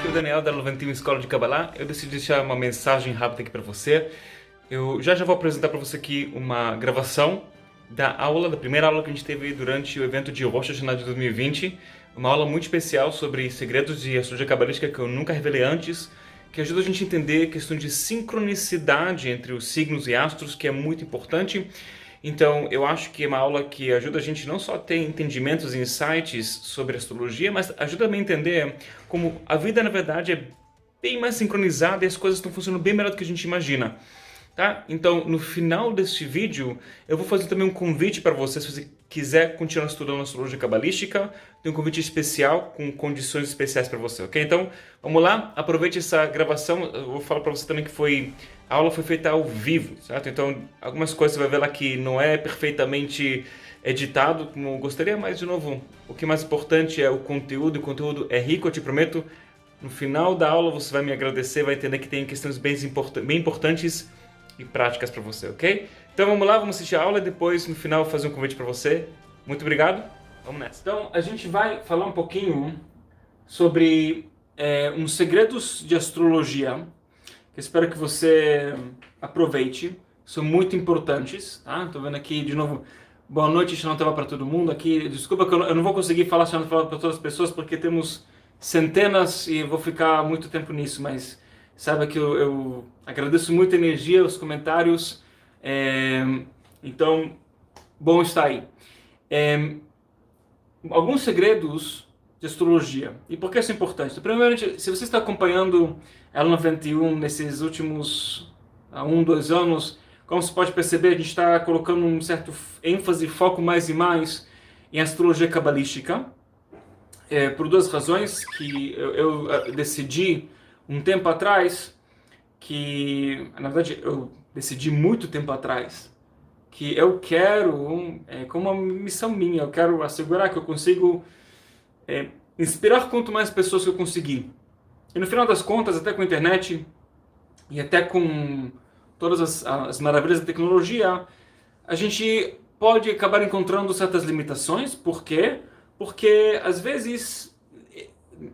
aqui é o Daniel da Levantinho Escola de Kabbalah. Eu decidi deixar uma mensagem rápida aqui para você. Eu já vou apresentar para você aqui uma gravação da primeira aula que a gente teve durante o evento de Rosh Hashanah de 2020. Uma aula muito especial sobre segredos de astrologia cabalística que eu nunca revelei antes, que ajuda a gente a entender a questão de sincronicidade entre os signos e astros, que é muito importante. Então, eu acho que é uma aula que ajuda a gente não só a ter entendimentos e insights sobre astrologia, mas ajuda a entender como a vida, na verdade, é bem mais sincronizada e as coisas estão funcionando bem melhor do que a gente imagina. Tá? Então, no final deste vídeo, eu vou fazer também um convite para você, se você quiser continuar estudando astrologia cabalística, tem um convite especial com condições especiais para você, ok? Então, vamos lá, aproveite essa gravação, eu vou falar para você também que a aula foi feita ao vivo, certo? Então, algumas coisas você vai ver lá que não é perfeitamente editado como eu gostaria, mas, de novo, o que é mais importante é o conteúdo é rico, eu te prometo. No final da aula você vai me agradecer, vai entender que tem questões bem importantes e práticas para você, ok? Então vamos lá, vamos assistir a aula e depois no final eu vou fazer um convite para você. Muito obrigado, vamos nessa. Então a gente vai falar um pouquinho sobre uns segredos de astrologia que eu espero que você aproveite, são muito importantes, tá? Tô vendo aqui de novo, boa noite, Shalom Tova para todo mundo aqui. Desculpa que eu não vou conseguir falar Shalom Tova para todas as pessoas porque temos centenas e vou ficar muito tempo nisso, mas saiba que eu agradeço muito a energia, os comentários. Então, bom estar aí. Alguns segredos de astrologia. E por que isso é importante? Então, primeiramente, se você está acompanhando ela 91 nesses últimos 2 anos, como você pode perceber, a gente está colocando um certo ênfase, foco mais e mais em astrologia cabalística. Por 2 razões que eu decidi um tempo atrás, que na verdade eu decidi muito tempo atrás, que eu quero, como uma missão minha, eu quero assegurar que eu consigo inspirar quanto mais pessoas que eu conseguir. E no final das contas, até com a internet e até com todas as maravilhas da tecnologia, a gente pode acabar encontrando certas limitações. Por quê? Porque às vezes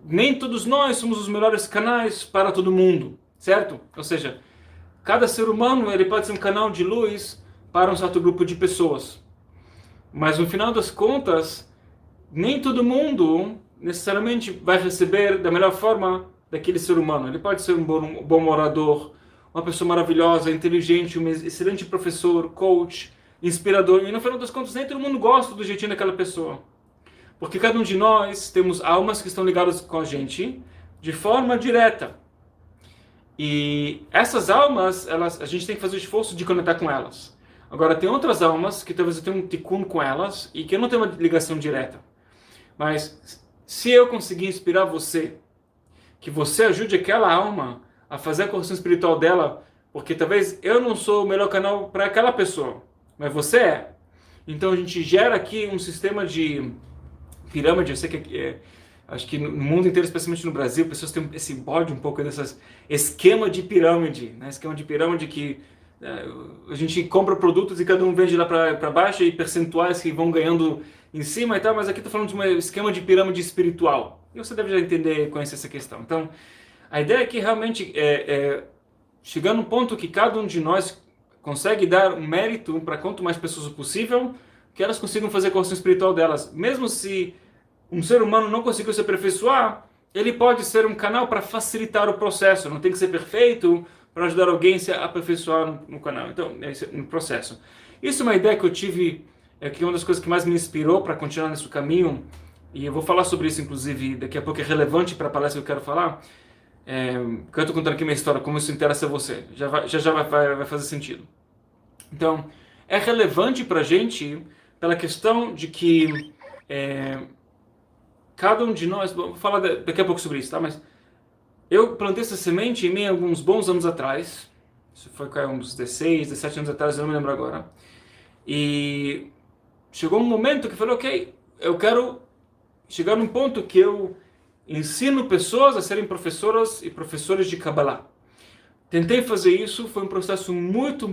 nem todos nós somos os melhores canais para todo mundo, certo? Ou seja, cada ser humano ele pode ser um canal de luz para um certo grupo de pessoas. Mas no final das contas, nem todo mundo necessariamente vai receber da melhor forma daquele ser humano. Ele pode ser um bom orador, uma pessoa maravilhosa, inteligente, um excelente professor, coach, inspirador. E no final das contas, nem todo mundo gosta do jeitinho daquela pessoa. Porque cada um de nós temos almas que estão ligadas com a gente de forma direta. E essas almas, a gente tem que fazer o esforço de conectar com elas. Agora, tem outras almas que talvez eu tenha um tikkun com elas e que eu não tenho uma ligação direta. Mas se eu conseguir inspirar você, que você ajude aquela alma a fazer a correção espiritual dela, porque talvez eu não sou o melhor canal para aquela pessoa, mas você é. Então a gente gera aqui um sistema de pirâmide. Eu sei que acho que no mundo inteiro, especialmente no Brasil, pessoas têm esse bode um pouco dessas esquema de pirâmide, né? Esquema de pirâmide que a gente compra produtos e cada um vende lá para baixo e percentuais que vão ganhando em cima e tal, mas aqui estou falando de um esquema de pirâmide espiritual. E você deve já entender e conhecer essa questão. Então, a ideia é que realmente chegar num ponto que cada um de nós consegue dar um mérito para quanto mais pessoas possível, que elas consigam fazer a correção espiritual delas. Mesmo se um ser humano não conseguiu se aperfeiçoar, ele pode ser um canal para facilitar o processo. Não tem que ser perfeito para ajudar alguém a se aperfeiçoar no canal. Então, no processo. Isso é uma ideia que eu tive, que é uma das coisas que mais me inspirou para continuar nesse caminho. E eu vou falar sobre isso, inclusive, daqui a pouco é relevante para a palestra que eu quero falar. Porque eu estou contando aqui minha história, como isso interessa a você. Já vai fazer sentido. Então, é relevante para a gente pela questão de que cada um de nós, vou falar daqui a pouco sobre isso, tá? Mas eu plantei essa semente em mim alguns bons anos atrás. Isso foi uns 16, 17 anos atrás, eu não me lembro agora. E chegou um momento que eu falei, ok, eu quero chegar num ponto que eu ensino pessoas a serem professoras e professores de Kabbalah. Tentei fazer isso, foi um processo muito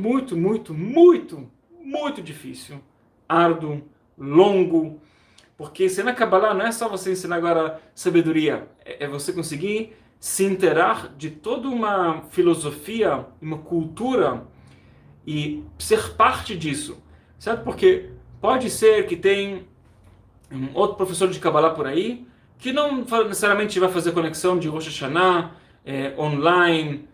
difícil, árduo, longo. Porque ensinar Kabbalah não é só você ensinar agora sabedoria, é você conseguir se inteirar de toda uma filosofia, uma cultura e ser parte disso, certo? Porque pode ser que tem um outro professor de Kabbalah por aí que não necessariamente vai fazer conexão de Rosh Hashanah online,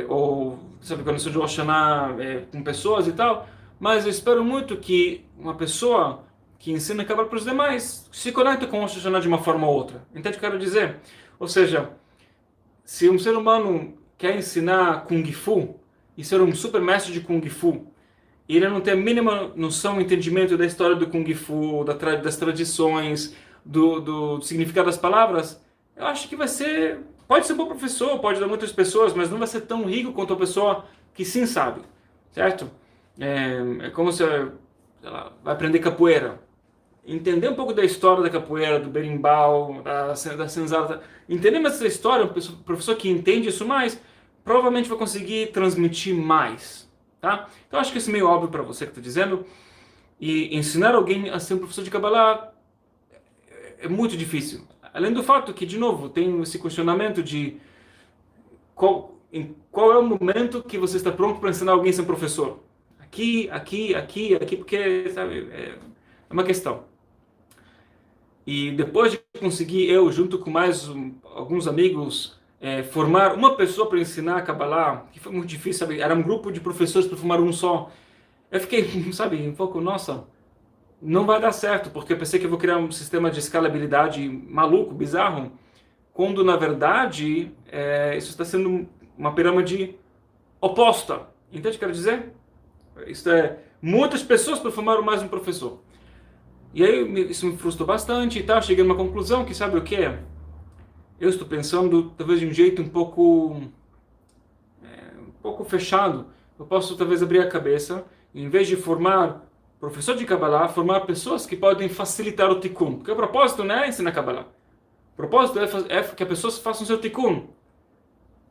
ou sabe, conexão de Rosh Hashanah com pessoas e tal, mas eu espero muito que uma pessoa que ensina Kabbalah para os demais se conecte com Rosh Hashanah de uma forma ou outra. Entende o que eu quero dizer? Ou seja, se um ser humano quer ensinar Kung Fu e ser um super mestre de Kung Fu, e ele não tem a mínima noção, entendimento da história do Kung Fu, das tradições, do significado das palavras, eu acho que pode ser um bom professor, pode dar muitas pessoas, mas não vai ser tão rico quanto a pessoa que sim sabe, certo? É como se, sei lá, vai aprender capoeira. Entender um pouco da história da capoeira, do berimbau, da senzala, entender mais essa história, um professor que entende isso mais, provavelmente vai conseguir transmitir mais, tá? Então acho que isso é meio óbvio para você que está dizendo, e ensinar alguém a ser um professor de Kabbalah é muito difícil. Além do fato que, de novo, tem esse questionamento de qual é o momento que você está pronto para ensinar alguém a ser um professor. Aqui, porque, sabe, é uma questão. E depois de conseguir, eu, junto com mais alguns amigos, formar uma pessoa para ensinar a Kabbalah, que foi muito difícil, sabe? Era um grupo de professores para formar um só. Eu fiquei, sabe, um pouco, nossa, não vai dar certo, porque eu pensei que eu vou criar um sistema de escalabilidade maluco, bizarro, quando, na verdade, isso está sendo uma pirâmide oposta. Entende o que eu quero dizer? Isso é muitas pessoas para formar mais um professor. E aí isso me frustrou bastante e tal. Cheguei a uma conclusão que, sabe o que? Eu estou pensando talvez de um jeito um pouco fechado. Eu posso talvez abrir a cabeça, em vez de formar professor de Kabbalah, formar pessoas que podem facilitar o tikkun. Porque o propósito não é ensinar Kabbalah. O propósito é que as pessoas façam seu tikkun.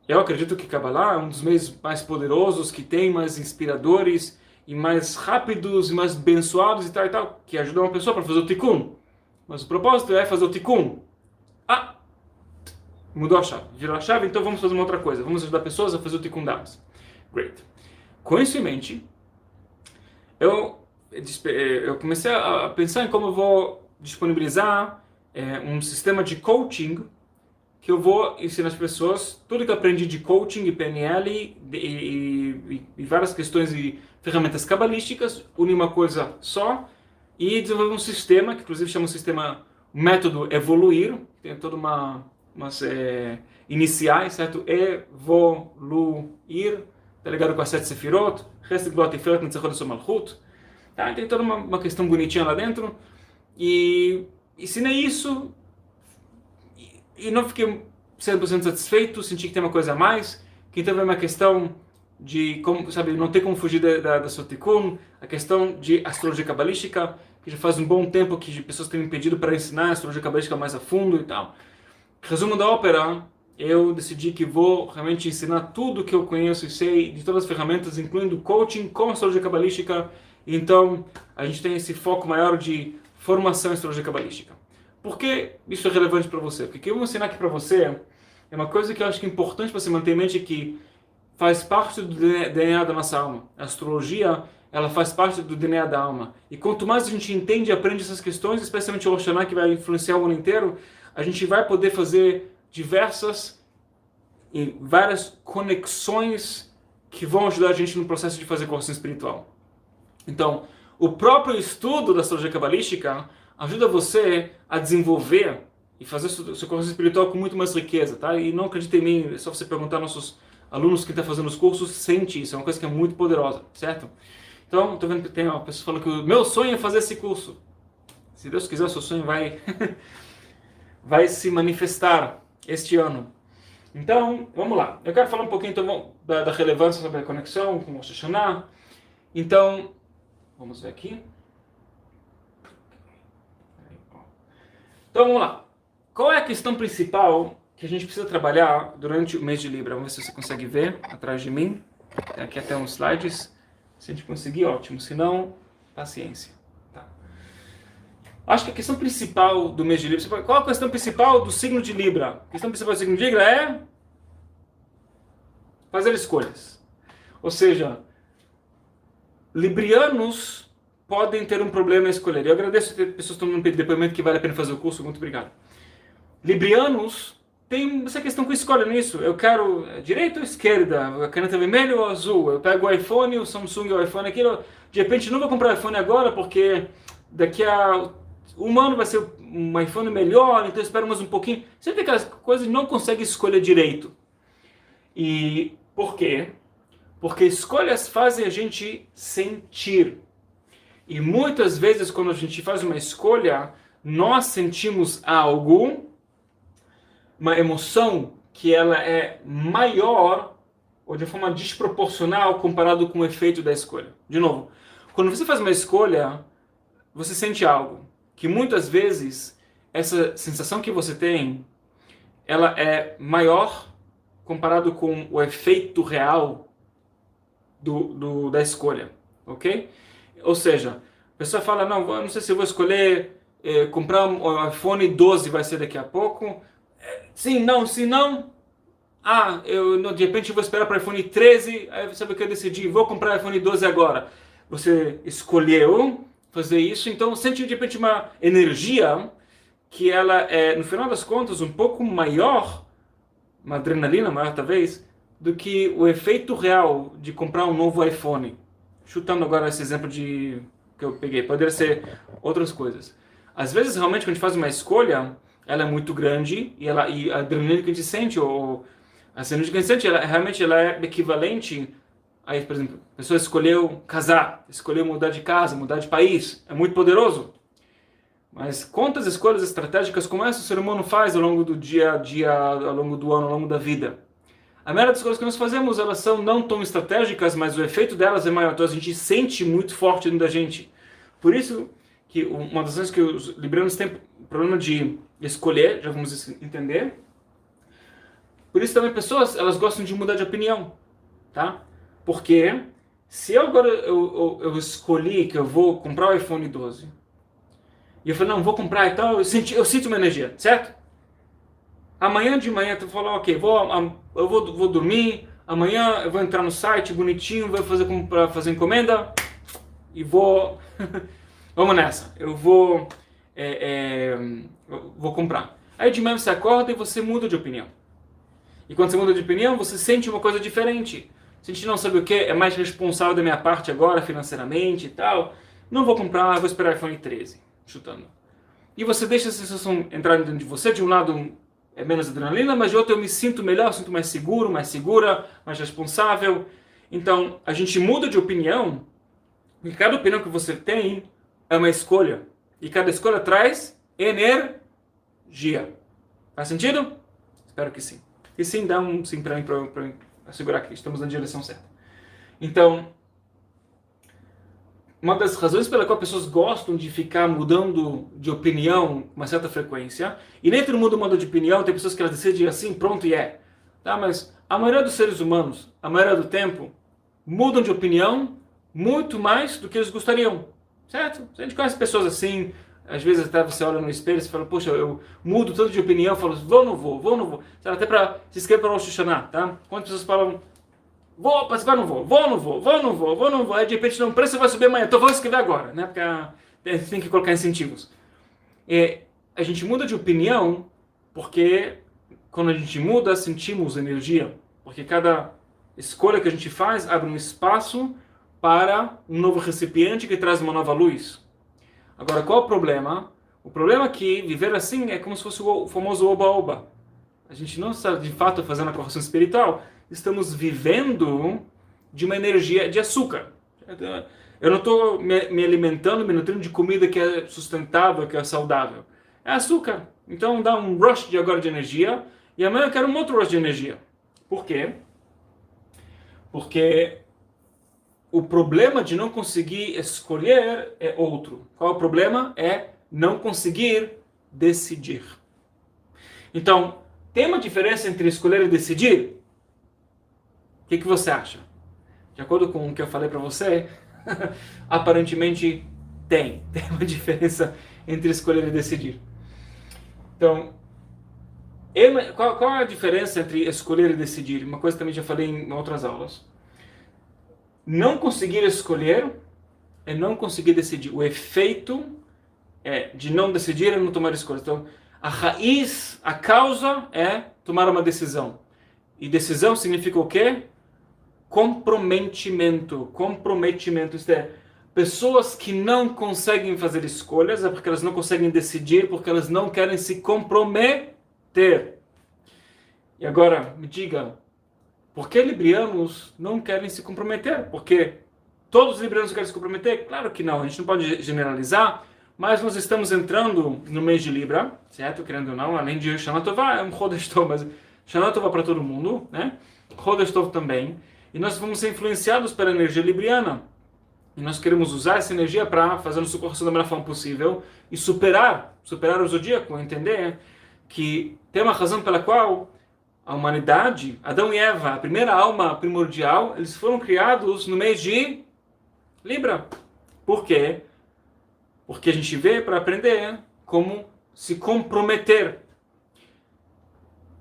Eu acredito que Kabbalah é um dos meios mais poderosos que tem, mais inspiradores e mais rápidos e mais abençoados e tal, que ajudam uma pessoa para fazer o tikkun. Mas o propósito é fazer o tikkun. Ah, mudou a chave, virou a chave, então vamos fazer uma outra coisa. Vamos ajudar pessoas a fazer o tikkun delas. Great. Com isso em mente, eu comecei a pensar em como eu vou disponibilizar um sistema de coaching que eu vou ensinar as pessoas tudo que eu aprendi de coaching e PNL e várias questões e ferramentas cabalísticas, unir uma coisa só e desenvolver um sistema, que inclusive chama um sistema método evoluir, tem toda umas iniciais, certo? Evoluir, tá ligado com as 7 sefirot, Chesed, Gvura, Tiferet, Netzachot e Malchut, tá? Tem toda uma questão bonitinha lá dentro, e ensinei isso, e não fiquei 100% satisfeito, senti que tem uma coisa a mais, que também é uma questão de, como, sabe, não ter como fugir da sua tikkun, a questão de astrologia cabalística, que já faz um bom tempo que pessoas têm me pedido para ensinar a astrologia cabalística mais a fundo e tal. Resumo da ópera, eu decidi que vou realmente ensinar tudo que eu conheço e sei, de todas as ferramentas, incluindo coaching com astrologia cabalística. Então, a gente tem esse foco maior de formação em astrologia cabalística. Por que isso é relevante para você? Porque o que eu vou ensinar aqui para você é uma coisa que eu acho que é importante para você manter em mente, que faz parte do DNA da nossa alma. A astrologia, ela faz parte do DNA da alma. E quanto mais a gente entende e aprende essas questões, especialmente o Rosh Hashanah, que vai influenciar o ano inteiro, a gente vai poder fazer diversas e várias conexões que vão ajudar a gente no processo de fazer correção espiritual. Então, o próprio estudo da astrologia cabalística ajuda você a desenvolver e fazer sua correção espiritual com muito mais riqueza, tá? E não acredite em mim, é só você perguntar aos nossos alunos que estão fazendo os cursos, sente isso, é uma coisa que é muito poderosa, certo? Então, estou vendo que tem uma pessoa falando que o meu sonho é fazer esse curso. Se Deus quiser, o seu sonho vai, vai se manifestar este ano. Então, vamos lá. Eu quero falar um pouquinho então, da relevância sobre a conexão com o Rosh Hashanah. Então, vamos ver aqui. Então, vamos lá. Qual é a questão principal que a gente precisa trabalhar durante o mês de Libra? Vamos ver se você consegue ver atrás de mim. Tem aqui até uns slides. Se a gente conseguir, ótimo. Se não, paciência. Tá. Acho que a questão principal do mês de Libra, qual a questão principal do signo de Libra? A questão principal do signo de Libra é fazer escolhas. Ou seja, librianos podem ter um problema em escolher. Eu agradeço ter pessoas que estão no depoimento que vale a pena fazer o curso, muito obrigado. Librianos têm essa questão com escolha nisso. Eu quero direita ou esquerda, a caneta vermelha ou azul. Eu pego o iPhone, o Samsung, o iPhone, aquilo. De repente não vou comprar o iPhone agora porque daqui a um ano vai ser um iPhone melhor, então espero mais um pouquinho. Sempre aquelas coisas que não consegue escolher direito. E por quê? Porque escolhas fazem a gente sentir. E muitas vezes, quando a gente faz uma escolha, nós sentimos algo, uma emoção, que ela é maior ou de forma desproporcional comparado com o efeito da escolha. De novo, quando você faz uma escolha, você sente algo. Que muitas vezes, essa sensação que você tem, ela é maior comparado com o efeito real da escolha, ok? Ou seja, a pessoa fala, não sei se eu vou escolher comprar um iPhone 12, vai ser daqui a pouco. Sim, não. Eu de repente vou esperar para o iPhone 13, aí você sabe o que eu decidi, vou comprar o iPhone 12 agora. Você escolheu fazer isso, então sente de repente uma energia que ela é, no final das contas, um pouco maior, uma adrenalina maior talvez, do que o efeito real de comprar um novo iPhone. Chutando agora esse exemplo que eu peguei, poderia ser outras coisas. Às vezes, realmente, quando a gente faz uma escolha, ela é muito grande e a adrenalina que a gente sente, ou a adrenalina que a gente sente, realmente ela é equivalente. Aí, por exemplo, a pessoa escolheu casar, escolheu mudar de casa, mudar de país, é muito poderoso. Mas quantas escolhas estratégicas como essa o ser humano faz ao longo do dia a dia, ao longo do ano, ao longo da vida? A maioria das coisas que nós fazemos, elas são não tão estratégicas, mas o efeito delas é maior. Então a gente sente muito forte dentro da gente. Por isso que uma das coisas que os librianos têm problema de escolher, já vamos entender. Por isso também pessoas, elas gostam de mudar de opinião, tá? Porque se eu agora eu escolhi que eu vou comprar o iPhone 12, e eu falei, não, vou comprar e tal, eu sinto uma energia, certo? Amanhã de manhã tu fala, ok, eu vou dormir, amanhã eu vou entrar no site bonitinho, vou fazer encomenda e vou... Vamos nessa, eu vou comprar. Aí de manhã você acorda e você muda de opinião. E quando você muda de opinião, você sente uma coisa diferente. Se a gente não sabe o que, é mais responsável da minha parte agora, financeiramente e tal. Não vou comprar, vou esperar o iPhone 13, chutando. E você deixa essa sensação entrar dentro de você, de um lado é menos adrenalina, mas de outro eu me sinto melhor, eu sinto mais seguro, mais segura, mais responsável. Então, a gente muda de opinião, e cada opinião que você tem é uma escolha. E cada escolha traz energia. Faz sentido? Espero que sim. E sim, dá um sim para mim, para assegurar que estamos na direção certa. Então, uma das razões pela qual pessoas gostam de ficar mudando de opinião com uma certa frequência, e nem todo mundo muda de opinião, tem pessoas que elas decidem assim, pronto e é. Tá? Mas a maioria dos seres humanos, a maioria do tempo, mudam de opinião muito mais do que eles gostariam. Certo? A gente conhece pessoas assim, às vezes até você olha no espelho e fala, poxa, eu mudo tanto de opinião, falo, vou ou não vou. Até para se inscrever para o Rosh Hashanah, tá? Quantas pessoas falam, vou participar, não vou não vou. Aí de repente, não, o preço vai subir amanhã, então vou escrever agora, né? Porque tem que colocar incentivos. A gente muda de opinião porque quando a gente muda, sentimos energia. Porque cada escolha que a gente faz abre um espaço para um novo recipiente que traz uma nova luz. Agora, qual é o problema? O problema é que viver assim é como se fosse o famoso oba-oba. A gente não está, de fato, fazendo a correção espiritual. Estamos vivendo de uma energia de açúcar. Eu não estou me alimentando, me nutrindo de comida que é sustentável, que é saudável. É açúcar. Então dá um rush de agora de energia e amanhã eu quero um outro rush de energia. Por quê? Porque o problema de não conseguir escolher é outro. Qual é o problema? É não conseguir decidir. Então, tem uma diferença entre escolher e decidir? O que você acha? De acordo com o que eu falei para você, aparentemente tem uma diferença entre escolher e decidir. Então, qual é a diferença entre escolher e decidir? Uma coisa que também já falei em outras aulas. Não conseguir escolher é não conseguir decidir. O efeito de não decidir é não tomar escolhas. Então, a raiz, a causa é tomar uma decisão. E decisão significa o quê? Comprometimento. Comprometimento. Isto é, pessoas que não conseguem fazer escolhas é porque elas não conseguem decidir, porque elas não querem se comprometer. E agora, me diga, por que librianos não querem se comprometer? Porque todos os librianos querem se comprometer? Claro que não, a gente não pode generalizar, mas nós estamos entrando no mês de Libra, certo? Querendo ou não, além de Shana Tová, é um Chodesh Tov, mas Shana Tová para todo mundo, né? Chodesh Tov também. E nós vamos ser influenciados pela energia libriana. E nós queremos usar essa energia para fazer a nossa correção da melhor forma possível e superar o zodíaco, entender que tem uma razão pela qual a humanidade, Adão e Eva, a primeira alma primordial, eles foram criados no mês de Libra. Por quê? Porque a gente vê para aprender como se comprometer.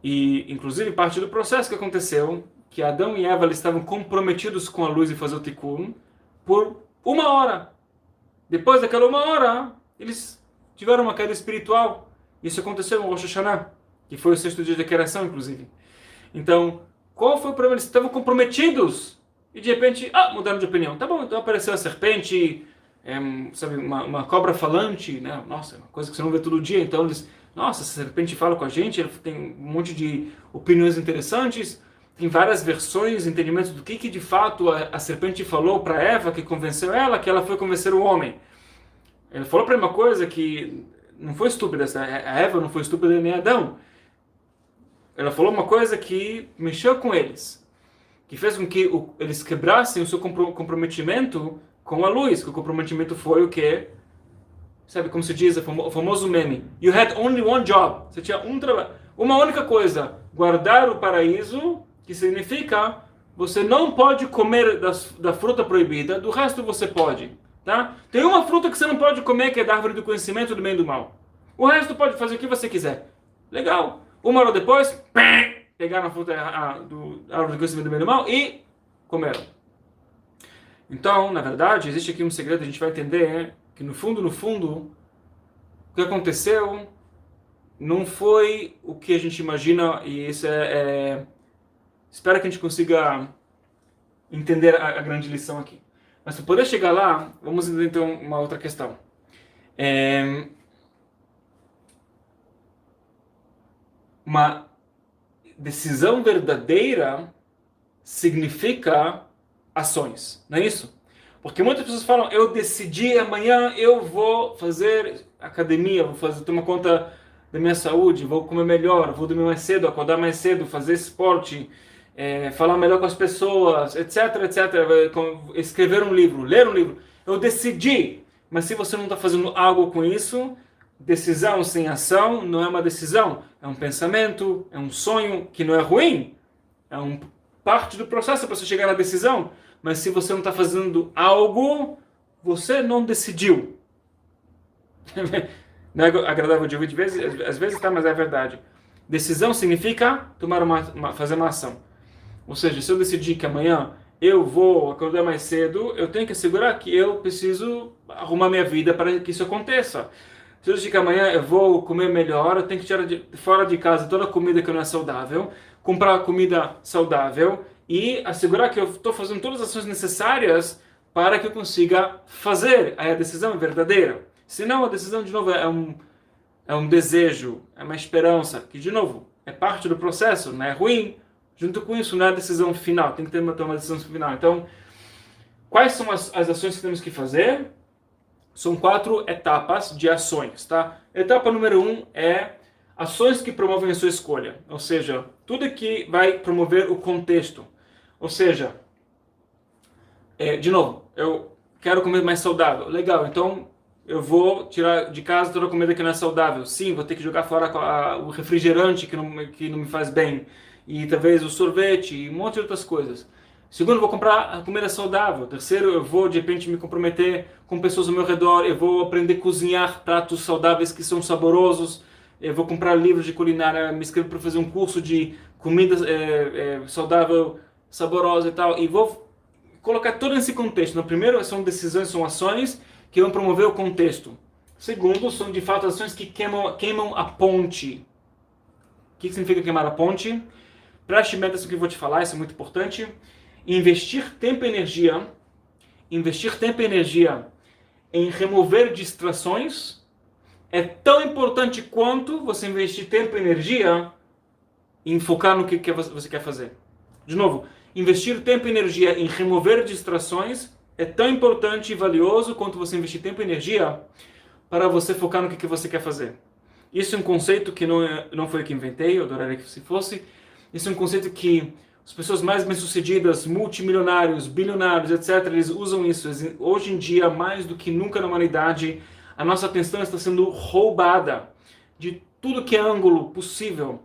E, inclusive, parte do processo que aconteceu, que Adão e Eva eles estavam comprometidos com a luz e fazer o tikkun por 1 hora. Depois daquela 1 hora, eles tiveram uma queda espiritual. Isso aconteceu no Rosh Hashanah, que foi o 6º dia da criação, inclusive. Então, qual foi o problema? Eles estavam comprometidos e de repente, mudaram de opinião. Tá bom, então apareceu a serpente, sabe, uma cobra falante, né? Nossa, uma coisa que você não vê todo dia. Então eles, nossa, essa serpente fala com a gente, ela tem um monte de opiniões interessantes, tem várias versões, entendimentos do que de fato a serpente falou para Eva, que convenceu ela, que ela foi convencer o homem. Ele falou para uma coisa que não foi estúpida, a Eva não foi estúpida nem Adão. Ela falou uma coisa que mexeu com eles, que fez com que eles quebrassem o seu comprometimento com a luz, que o comprometimento foi o quê? Sabe como se diz, o famoso meme, you had only one job, você tinha um trabalho, uma única coisa, guardar o paraíso, que significa, você não pode comer da fruta proibida, do resto você pode, tá? Tem uma fruta que você não pode comer, que é da árvore do conhecimento do bem e do mal, o resto pode fazer o que você quiser, legal, 1 hora depois, pegaram a fruta da árvore do conhecimento do bem e do mal e comeram. Então, na verdade, existe aqui um segredo, a gente vai entender que no fundo, o que aconteceu não foi o que a gente imagina, e isso espero que a gente consiga entender a grande lição aqui. Mas para poder chegar lá, vamos entender então uma outra questão. Uma decisão verdadeira significa ações, não é isso? Porque muitas pessoas falam, eu decidi amanhã eu vou fazer academia, vou tomar conta da minha saúde, vou comer melhor, vou dormir mais cedo, acordar mais cedo, fazer esporte, falar melhor com as pessoas, etc, etc, escrever um livro, ler um livro. Eu decidi, mas se você não está fazendo algo com isso, decisão sem ação não é uma decisão, é um pensamento, é um sonho que não é ruim, é parte do processo para você chegar na decisão, mas se você não está fazendo algo, você não decidiu. Não é agradável de ouvir de vez, às vezes tá, mas é verdade. Decisão significa fazer uma ação. Ou seja, se eu decidir que amanhã eu vou acordar mais cedo, eu tenho que assegurar que eu preciso arrumar minha vida para que isso aconteça. Se eu decidir que amanhã eu vou comer melhor, eu tenho que tirar fora de casa toda a comida que não é saudável, comprar comida saudável e assegurar que eu estou fazendo todas as ações necessárias para que eu consiga fazer. Aí a decisão é verdadeira. Senão a decisão, de novo, é um desejo, é uma esperança, que, de novo, é parte do processo, não é ruim. Junto com isso, não é a decisão final, tem que ter uma decisão final. Então, quais são as ações que temos que fazer? São 4 etapas de ações, tá? Etapa número 1 é ações que promovem a sua escolha. Ou seja, tudo que vai promover o contexto. Ou seja, de novo, eu quero comer mais saudável. Legal, então eu vou tirar de casa toda a comida que não é saudável. Sim, vou ter que jogar fora o refrigerante que não me faz bem. E talvez o sorvete e um monte de outras coisas. Segundo, eu vou comprar comida saudável. Terceiro, eu vou de repente me comprometer com pessoas ao meu redor. Eu vou aprender a cozinhar pratos saudáveis que são saborosos. Eu vou comprar livros de culinária, me inscrever para fazer um curso de comida saudável, saborosa e tal. E vou colocar todo esse contexto. No primeiro, são decisões, são ações que vão promover o contexto. Segundo, são de fato ações que queimam a ponte. O que significa queimar a ponte? Preste bem atenção no que eu vou te falar, isso é muito importante. Investir tempo e energia em remover distrações é tão importante quanto você investir tempo e energia em focar no que você quer fazer. De novo, investir tempo e energia em remover distrações é tão importante e valioso quanto você investir tempo e energia para você focar no que você quer fazer. Isso é um conceito que não foi eu que inventei, eu adoraria que se fosse. Isso é um conceito que as pessoas mais bem-sucedidas, multimilionários, bilionários, etc., eles usam isso. Hoje em dia, mais do que nunca na humanidade, a nossa atenção está sendo roubada de tudo que é ângulo possível.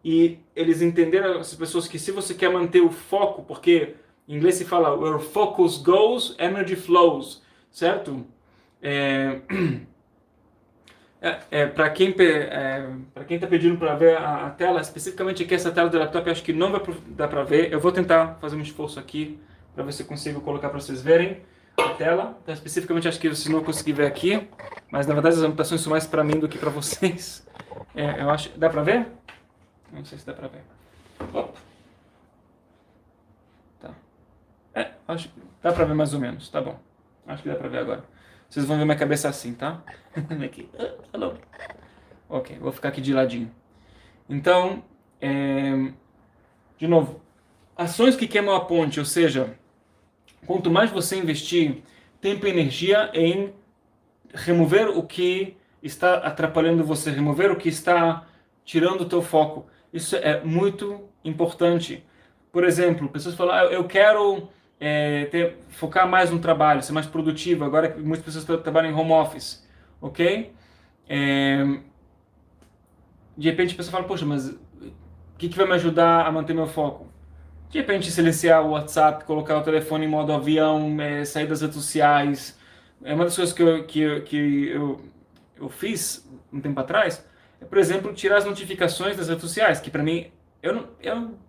E eles entenderam, essas pessoas, que se você quer manter o foco, porque em inglês se fala where focus goes, energy flows, certo? Para quem está pedindo para ver a tela, especificamente aqui essa tela do laptop, eu acho que não vai dar para ver. Eu vou tentar fazer um esforço aqui para ver se eu consigo colocar para vocês verem a tela. Então, especificamente acho que vocês não vão conseguir ver aqui, mas na verdade as anotações são mais para mim do que para vocês. Eu acho, dá para ver? Não sei se dá para ver. Opa. Tá. Acho que dá para ver mais ou menos, tá bom. Acho que dá para ver agora. Vocês vão ver minha cabeça assim, tá? Aqui. Hello. Ok, vou ficar aqui de ladinho. Então, de novo, ações que queimam a ponte, ou seja, quanto mais você investir tempo e energia em remover o que está atrapalhando você, remover o que está tirando o teu foco, isso é muito importante. Por exemplo, pessoas falam, eu quero focar mais no trabalho, ser mais produtivo, agora que muitas pessoas trabalham em home office, ok? De repente a pessoa fala, poxa, mas o que vai me ajudar a manter meu foco? De repente silenciar o WhatsApp, colocar o telefone em modo avião, sair das redes sociais. É uma das coisas que eu fiz um tempo atrás, por exemplo, tirar as notificações das redes sociais, que para mim, eu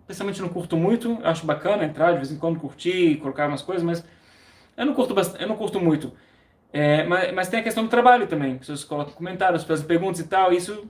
pessoalmente não curto muito, acho bacana entrar de vez em quando, curtir, colocar umas coisas, mas eu não curto muito. Mas tem a questão do trabalho também, pessoas colocam comentários, fazem perguntas e tal, isso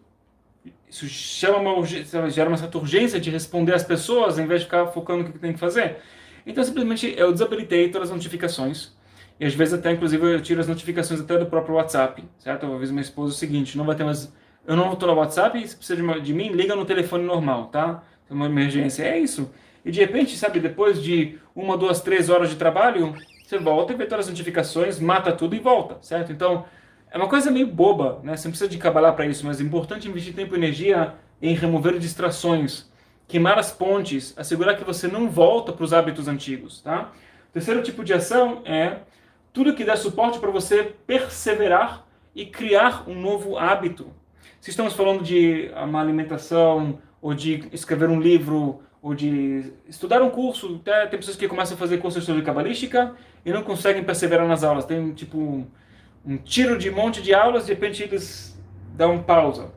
gera uma certa urgência de responder às pessoas, em vez de ficar focando no que tem que fazer. Então, simplesmente, eu desabilitei todas as notificações, e às vezes até, inclusive, eu tiro as notificações até do próprio WhatsApp, certo? Eu aviso minha esposa o seguinte, não vai ter mais... Eu não estou no WhatsApp, se precisa de mim, liga no telefone normal, tá? Tem uma emergência, é isso. E de repente, sabe, depois de 1, 2, 3 horas de trabalho, você volta e vê todas as notificações, mata tudo e volta, certo? Então, é uma coisa meio boba, né? Você não precisa de cabalar para isso, mas é importante investir tempo e energia em remover distrações, queimar as pontes, assegurar que você não volta para os hábitos antigos, tá? O terceiro tipo de ação é tudo que dá suporte para você perseverar e criar um novo hábito. Se estamos falando de uma alimentação, ou de escrever um livro, ou de estudar um curso, tem pessoas que começam a fazer cursos de cabalística e não conseguem perseverar nas aulas. Tem tipo um tiro de monte de aulas, de repente eles dão pausa.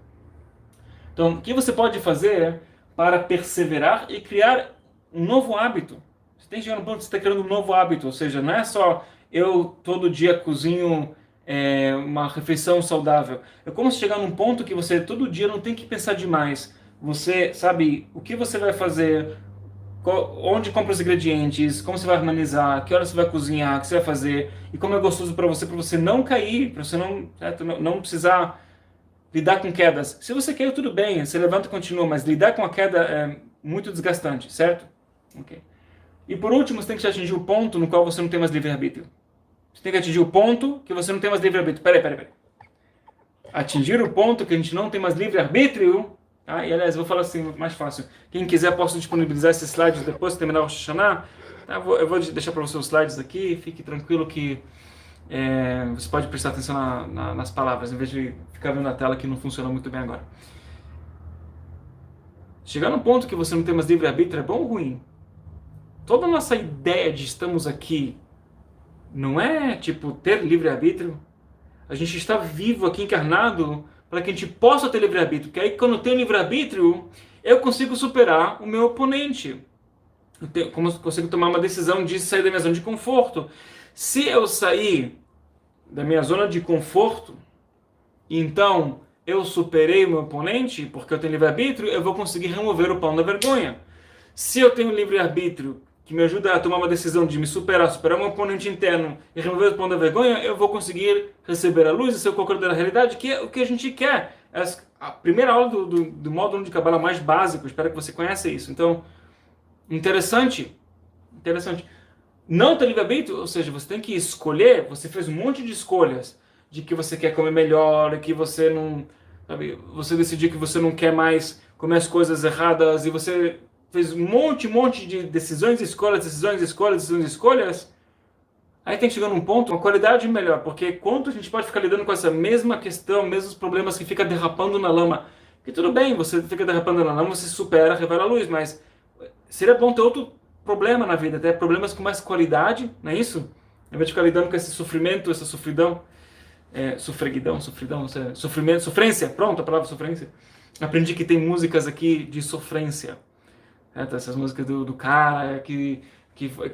Então, o que você pode fazer para perseverar e criar um novo hábito? Você tem que chegar no ponto que você está criando um novo hábito, ou seja, não é só eu todo dia cozinho uma refeição saudável. É como se chegar num ponto que você todo dia não tem que pensar demais. Você sabe o que você vai fazer, onde compra os ingredientes, como você vai harmonizar, que horas você vai cozinhar, o que você vai fazer, e como é gostoso para você não cair, para você não precisar lidar com quedas. Se você caiu, tudo bem, você levanta e continua, mas lidar com a queda é muito desgastante, certo? Okay. E por último, você tem que atingir o ponto no qual você não tem mais livre-arbítrio. Você tem que atingir o ponto que você não tem mais livre-arbítrio. Peraí. Atingir o ponto que a gente não tem mais livre-arbítrio. Tá? E aliás, eu vou falar assim, mais fácil. Quem quiser, posso disponibilizar esses slides depois de terminar o Rosh Hashanah. Tá? Eu vou deixar para você os slides aqui. Fique tranquilo que você pode prestar atenção nas palavras, em vez de ficar vendo a tela que não funciona muito bem agora. Chegar no ponto que você não tem mais livre-arbítrio é bom ou ruim? toda a nossa ideia de estamos aqui não é, tipo, ter livre-arbítrio. A gente está vivo aqui, encarnado, para que a gente possa ter livre-arbítrio. Porque aí, quando eu tenho livre-arbítrio, eu consigo superar o meu oponente. Consigo tomar uma decisão de sair da minha zona de conforto. Se eu sair da minha zona de conforto, então eu superei o meu oponente, porque eu tenho livre-arbítrio, eu vou conseguir remover o pão da vergonha. Se eu tenho livre-arbítrio que me ajuda a tomar uma decisão de me superar, superar meu oponente interno e remover o pão da vergonha, eu vou conseguir receber a luz e ser o concordante da realidade, que é o que a gente quer. A primeira aula do módulo de Kabbalah mais básico, espero que você conheça isso. Então, interessante. Não ter livre-arbítrio, ou seja, você tem que escolher, você fez um monte de escolhas de que você quer comer melhor, que você não, sabe, você decidiu que você não quer mais comer as coisas erradas e você fez um monte de decisões, escolhas, aí tem que chegar num ponto, uma qualidade melhor, porque quanto a gente pode ficar lidando com essa mesma questão, mesmos problemas que fica derrapando na lama, que tudo bem, você fica derrapando na lama, você supera, revela a luz, mas seria bom ter outro problema na vida, até problemas com mais qualidade, não é isso? Ao invés de ficar lidando com esse sofrimento, essa sofridão, sofrimento, sofrência, pronto, a palavra sofrência. Aprendi que tem músicas aqui de sofrência, essas músicas do cara que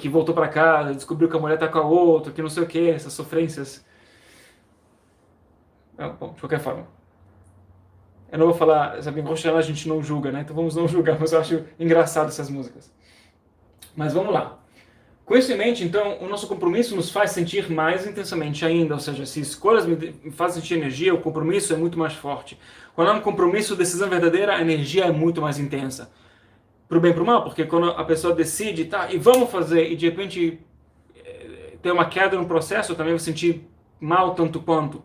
voltou para casa, descobriu que a mulher tá com a outra, que não sei o que, essas sofrências. Bom, de qualquer forma. Eu não vou falar, sabe, em Rosh Hashanah a gente não julga, né? Então vamos não julgar, mas eu acho engraçado essas músicas. Mas vamos lá. Com isso em mente, então, o nosso compromisso nos faz sentir mais intensamente ainda, ou seja, se escolhas me fazem sentir energia, o compromisso é muito mais forte. Quando há um compromisso, decisão verdadeira, a energia é muito mais intensa. Pro bem e pro mal, porque quando a pessoa decide, tá, e vamos fazer, e de repente tem uma queda no processo, eu também vou sentir mal tanto quanto.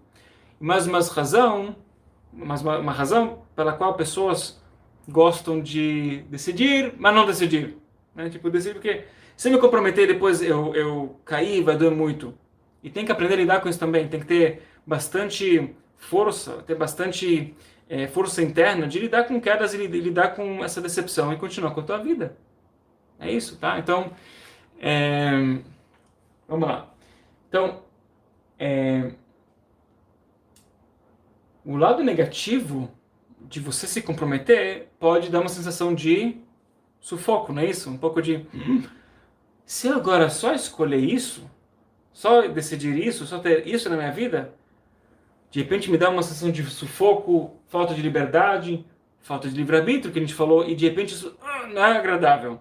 Mas uma razão pela qual pessoas gostam de decidir, mas não decidir. Né? Tipo, decidir porque se eu me comprometer depois eu cair, vai doer muito. E tem que aprender a lidar com isso também. Tem que ter bastante força, força interna de lidar com quedas e lidar com essa decepção e continuar com a tua vida. É isso, tá? Então, vamos lá. Então, o lado negativo de você se comprometer pode dar uma sensação de sufoco, não é isso? Um pouco de... Se eu agora só escolher isso, só decidir isso, só ter isso na minha vida, de repente me dá uma sensação de sufoco, falta de liberdade, falta de livre-arbítrio, que a gente falou, e de repente isso não é agradável.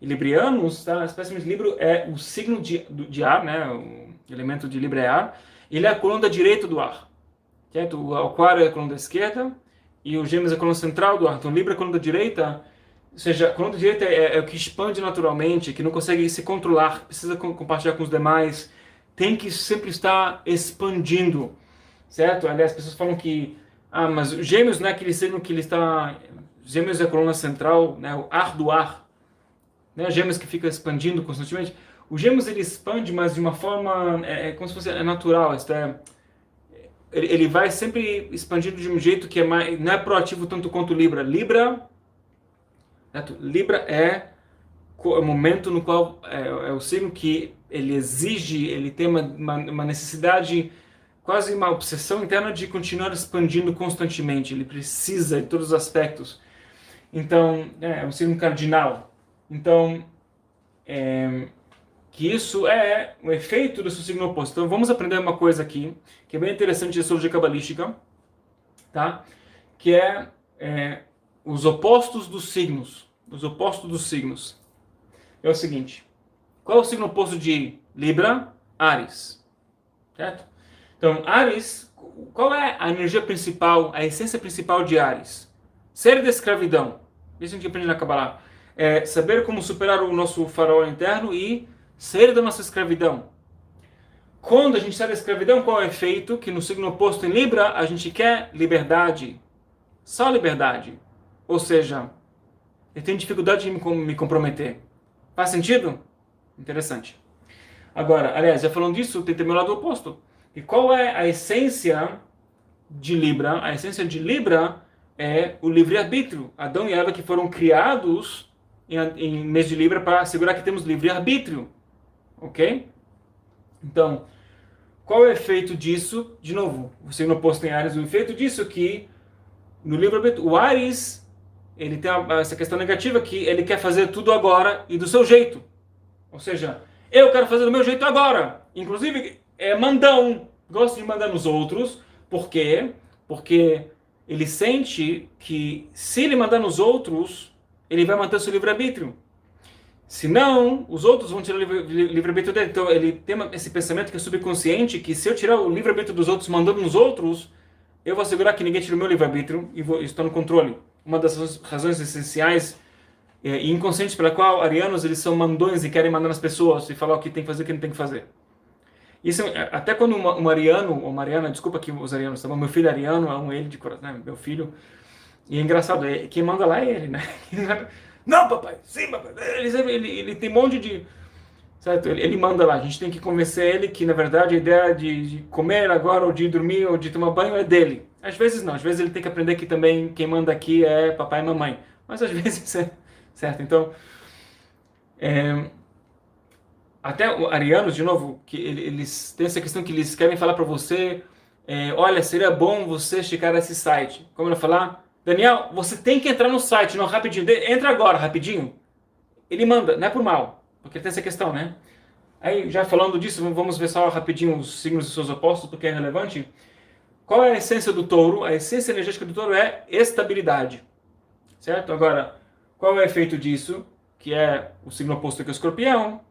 E librianos, tá? A espécie de Libra é o signo de ar, né? O elemento de Libra é ar. Ele é a coluna direita do ar. Certo? O Aquário é a coluna da esquerda e o Gêmeos é a coluna central do ar. Então Libra é a coluna da direita. Ou seja, a coluna direita é o que expande naturalmente, que não consegue se controlar, precisa compartilhar com os demais, tem que sempre estar expandindo, certo? Aliás, as pessoas falam que, mas o Gêmeos não é aquele signo que ele está... Gêmeos é a coluna central, né? O ar do ar, né? Gêmeos que fica expandindo constantemente. O Gêmeos ele expande, mas de uma forma, como se fosse natural, ele vai sempre expandindo de um jeito que não é proativo tanto quanto o Libra. Libra é o momento no qual é o signo que ele exige, ele tem uma necessidade, quase uma obsessão interna de continuar expandindo constantemente. Ele precisa em todos os aspectos. Então, é um signo cardinal. Então, que isso é o efeito do seu signo oposto. Então, vamos aprender uma coisa aqui, que é bem interessante de astrologia cabalística, tá? Que os opostos dos signos. Os opostos dos signos. É o seguinte. Qual é o signo oposto de Libra? Áries. Certo? Então, Áries, qual é a energia principal, a essência principal de Áries? Ser da escravidão. Isso a gente aprende na Kabbalah. É saber como superar o nosso farol interno e sair da nossa escravidão. Quando a gente sai da escravidão, qual é o efeito? Que no signo oposto em Libra, a gente quer liberdade. Só liberdade. Ou seja, eu tenho dificuldade de me comprometer. Faz sentido? Interessante. Agora, aliás, já falando disso, tem também o lado oposto. E qual é a essência de Libra? A essência de Libra é o livre-arbítrio. Adão e Eva que foram criados em mês de Libra para assegurar que temos livre-arbítrio, ok? Então, qual é o efeito disso? De novo, o signo oposto em Áries, o efeito disso é que no livre-arbítrio, o Áries, ele tem essa questão negativa que ele quer fazer tudo agora e do seu jeito. Ou seja, eu quero fazer do meu jeito agora. Inclusive, é mandão, gosta de mandar nos outros. Por quê? Porque ele sente que se ele mandar nos outros, ele vai manter seu livre-arbítrio. Senão, os outros vão tirar o livre-arbítrio dele. Então, ele tem esse pensamento que é subconsciente, que se eu tirar o livre-arbítrio dos outros mandando nos outros, eu vou assegurar que ninguém tira o meu livre-arbítrio e estou no controle. Uma das razões essenciais e inconscientes pela qual arianos eles são mandões e querem mandar nas pessoas e falar o que tem que fazer e o que não tem que fazer. Isso, até quando um ariano, ou Mariana, desculpa que os arianos, tá bom? Meu filho é ariano, amo ele de coração, né? Meu filho. E é engraçado, quem manda lá é ele, né? Não, papai, sim, papai. Ele tem um monte de... Certo? Ele manda lá, a gente tem que convencer ele que, na verdade, a ideia de comer agora, ou de dormir, ou de tomar banho é dele. Às vezes não, às vezes ele tem que aprender que também quem manda aqui é papai e mamãe. Mas às vezes é certo. Então, até arianos, de novo, que eles têm essa questão que eles querem falar para você, olha, seria bom você checar esse site. Como ele falar, Daniel, você tem que entrar no site, não, rapidinho, entra agora, rapidinho. Ele manda, não é por mal, porque tem essa questão, né? Aí, já falando disso, vamos ver só rapidinho os signos dos seus opostos, porque é relevante. Qual é a essência do touro? A essência energética do touro é estabilidade, certo? Agora, qual é o efeito disso? Que é o signo oposto que é o escorpião,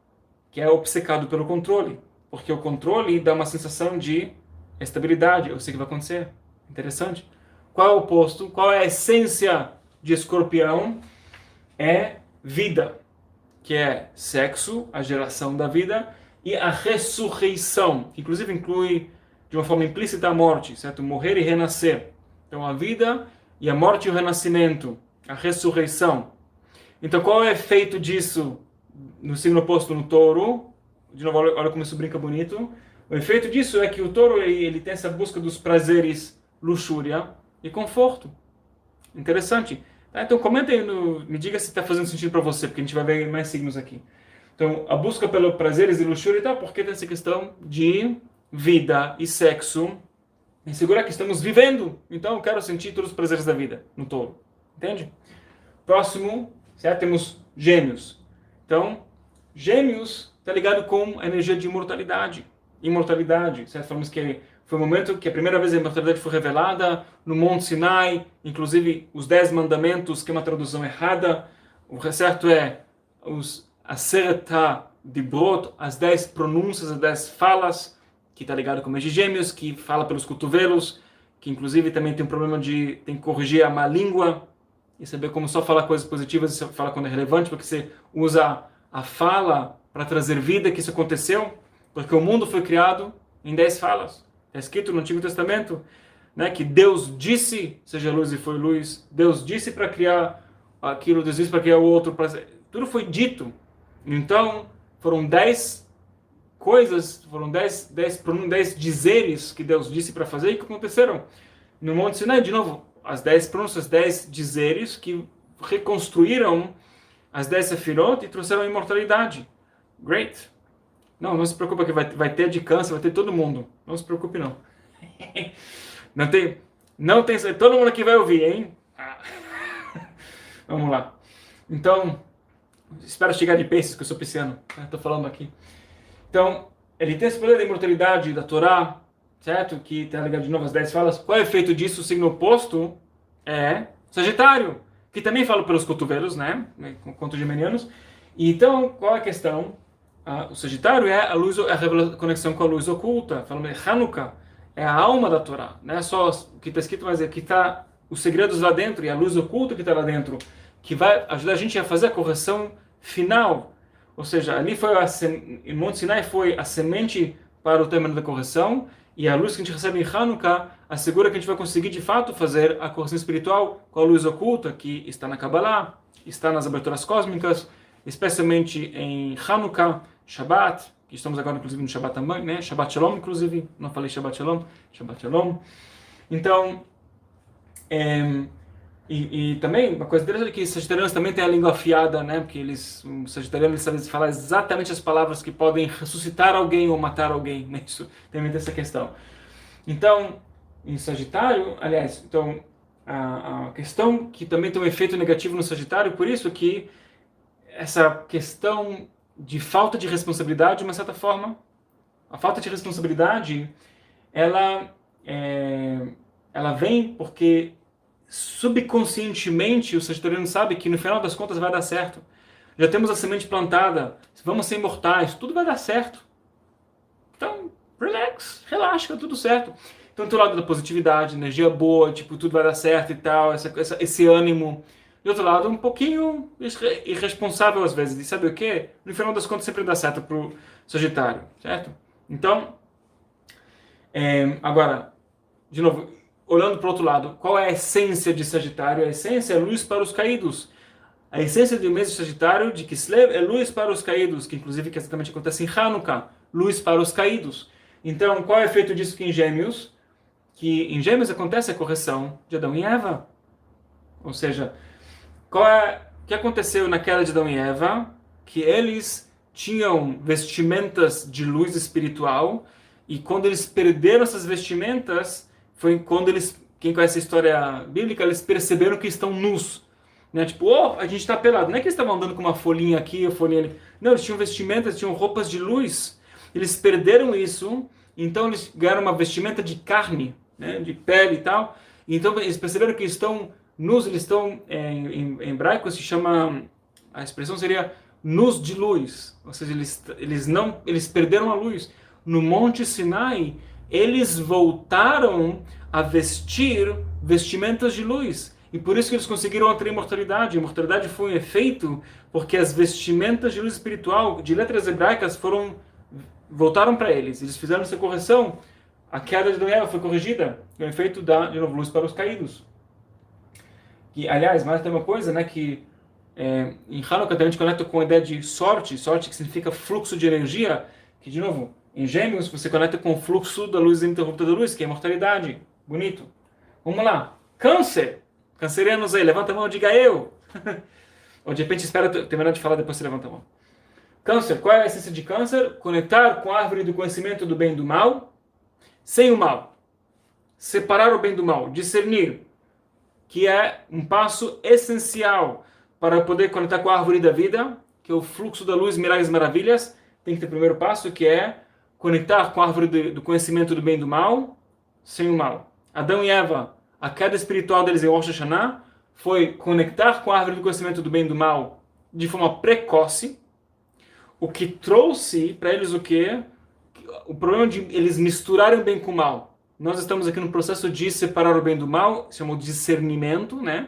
que é obcecado pelo controle, porque o controle dá uma sensação de estabilidade, eu sei o que vai acontecer. Interessante. Qual é o oposto? Qual é a essência de escorpião? É vida, que é sexo, a geração da vida, e a ressurreição, que inclusive inclui de uma forma implícita a morte, certo? Morrer e renascer. Então a vida e a morte e o renascimento, a ressurreição. Então qual é o efeito disso no signo oposto no touro? De novo, olha como isso brinca bonito. O efeito disso é que o touro ele tem essa busca dos prazeres, luxúria e conforto. Interessante. Tá? Então comenta aí, me diga se está fazendo sentido para você, porque a gente vai ver mais signos aqui. Então a busca pelos prazeres e luxúria e tal, porque tem essa questão de vida e sexo. E segurar que estamos vivendo. Então eu quero sentir todos os prazeres da vida no touro. Entende? Próximo, certo? Temos gêmeos. Então, gêmeos está ligado com a energia de imortalidade. Imortalidade, certo? Falamos que foi o momento que a primeira vez a imortalidade foi revelada no Monte Sinai, inclusive os 10 mandamentos, que é uma tradução errada. O certo é os Aseret Dibrot, as 10 pronúncias, as 10 falas, que está ligado com o mês de gêmeos, que fala pelos cotovelos, que inclusive também tem um problema de tem que corrigir a má língua e saber como só falar coisas positivas e só falar quando é relevante, porque você usa a fala para trazer vida, que isso aconteceu, porque o mundo foi criado em 10 falas. É escrito no Antigo Testamento, né, que Deus disse, seja luz e foi luz, Deus disse para criar aquilo, Deus disse para criar o outro, tudo foi dito. Então, foram 10 coisas, foram 10 dizeres que Deus disse para fazer e que aconteceram. No Monte Sinai, de novo, as 10 pronúncias, 10 dizeres que reconstruíram as 10 sefirot e trouxeram a imortalidade. Great. Não se preocupe que vai ter de câncer, vai ter todo mundo. Não se preocupe não. Não tem, todo mundo aqui vai ouvir, hein? Vamos lá. Então, espero chegar de peixes, que eu sou pisciano. Estou falando aqui. Então, ele tem esse poder da imortalidade da Torá, certo? Que está ligado de novo às 10 falas. Qual é o efeito disso? O signo oposto é Sagitário, que também fala pelos cotovelos, né? Contos geminianos. E então, qual é a questão? O Sagitário é a luz, a conexão com a luz oculta. Falando de Hanukkah, é a alma da Torá. Não é só o que está escrito, mas é que está os segredos lá dentro e a luz oculta que está lá dentro, que vai ajudar a gente a fazer a correção final. Ou seja, ali foi em Monte Sinai foi a semente para o término da correção, e a luz que a gente recebe em Hanukkah assegura que a gente vai conseguir de fato fazer a correção espiritual com a luz oculta que está na Kabbalah, está nas aberturas cósmicas, especialmente em Hanukkah, Shabbat, que estamos agora inclusive no Shabbat também, né? Shabbat Shalom, inclusive, não falei Shabbat Shalom, Shabbat Shalom. Então, E também, uma coisa interessante é que os sagitarianos também têm a língua afiada, né? Porque os sagitarianos sabem falar exatamente as palavras que podem ressuscitar alguém ou matar alguém, né? Isso também tem essa questão. Então, em Sagitário, aliás, então, a questão que também tem um efeito negativo no Sagitário, por isso que essa questão de falta de responsabilidade, de uma certa forma, a falta de responsabilidade, ela, ela vem porque subconscientemente o sagitariano sabe que no final das contas vai dar certo. Já temos a semente plantada, vamos ser imortais, tudo vai dar certo. Então, relax, relaxa, tá tudo certo. Então, do lado da positividade, energia boa, tipo, tudo vai dar certo e tal, esse ânimo. Do outro lado, um pouquinho irresponsável às vezes. E sabe o quê? No final das contas, sempre dá certo pro Sagitário, certo? Então, agora, de novo, olhando para o outro lado, qual é a essência de Sagitário? A essência é luz para os caídos. A essência do mês de Sagitário, de Kislev, é luz para os caídos, que inclusive que exatamente acontece em Hanukkah, luz para os caídos. Então, qual é o efeito disso que em Gêmeos? Que em Gêmeos acontece a correção de Adão e Eva. Ou seja, o que aconteceu na queda de Adão e Eva? Que eles tinham vestimentas de luz espiritual, e quando eles perderam essas vestimentas, foi quando eles, quem conhece a história bíblica, eles perceberam que estão nus. Né? Tipo, oh, a gente está pelado. Não é que eles estavam andando com uma folhinha aqui, uma folhinha ali. Não, eles tinham vestimentas, tinham roupas de luz. Eles perderam isso, então eles ganharam uma vestimenta de carne, né? De pele e tal. Então eles perceberam que estão nus, eles estão, em hebraico se chama, a expressão seria nus de luz. Ou seja, eles perderam a luz. No Monte Sinai, eles voltaram a vestir vestimentas de luz. E por isso que eles conseguiram a imortalidade. A imortalidade foi um efeito porque as vestimentas de luz espiritual, de letras hebraicas, voltaram para eles. Eles fizeram essa correção. A queda de Adão e Eva foi corrigida. É um efeito de novo, luz para os caídos. E, aliás, mais tem uma coisa, né, que em Hanukkah a gente conecta com a ideia de sorte, sorte que significa fluxo de energia, que, de novo, em Gêmeos você conecta com o fluxo da luz ininterrupta da luz, que é a imortalidade. Bonito. Vamos lá. Câncer. Cancerianos aí, levanta a mão e diga eu. Ou de repente espera terminar de falar, depois você levanta a mão. Câncer, qual é a essência de câncer? Conectar com a árvore do conhecimento do bem e do mal, sem o mal. Separar o bem do mal, discernir, que é um passo essencial para poder conectar com a árvore da vida, que é o fluxo da luz, milagres e maravilhas. Tem que ter o primeiro passo, que é conectar com a árvore do conhecimento do bem e do mal, sem o mal. Adão e Eva, a queda espiritual deles em Rosh Hashanah foi conectar com a árvore do conhecimento do bem e do mal de forma precoce, o que trouxe para eles o quê? O problema de eles misturarem o bem com o mal. Nós estamos aqui no processo de separar o bem do mal, se chama discernimento, né?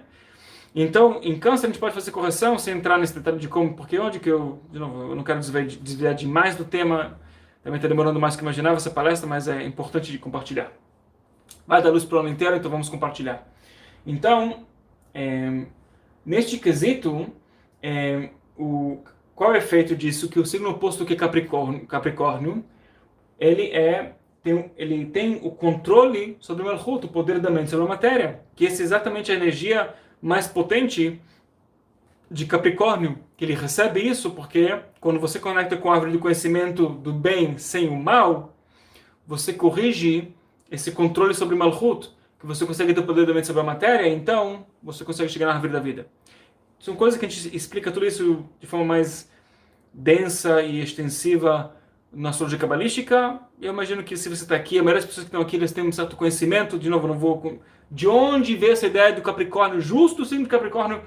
Então, em câncer a gente pode fazer correção sem entrar nesse detalhe de como, porque onde que de novo, eu não quero desviar demais do tema, também está demorando mais do que imaginava essa palestra, mas é importante de compartilhar. Vai dar luz para o ano inteiro, então vamos compartilhar. Então, neste quesito, qual é o efeito disso? Que o signo oposto que é Capricórnio, ele tem o controle sobre o Malchut, o poder da mente sobre a matéria, que essa é exatamente a energia mais potente de Capricórnio, que ele recebe isso porque quando você conecta com a árvore do conhecimento do bem sem o mal, você corrige esse controle sobre o Malchut, que você consegue ter o poder da mente sobre a matéria, então você consegue chegar na árvore da vida. São coisas que a gente explica tudo isso de forma mais densa e extensiva na astrologia cabalística. Eu imagino que se você está aqui, a maioria das pessoas que estão aqui, eles têm um certo conhecimento. De novo, não vou... De onde veio essa ideia do Capricórnio? Justo o signo do Capricórnio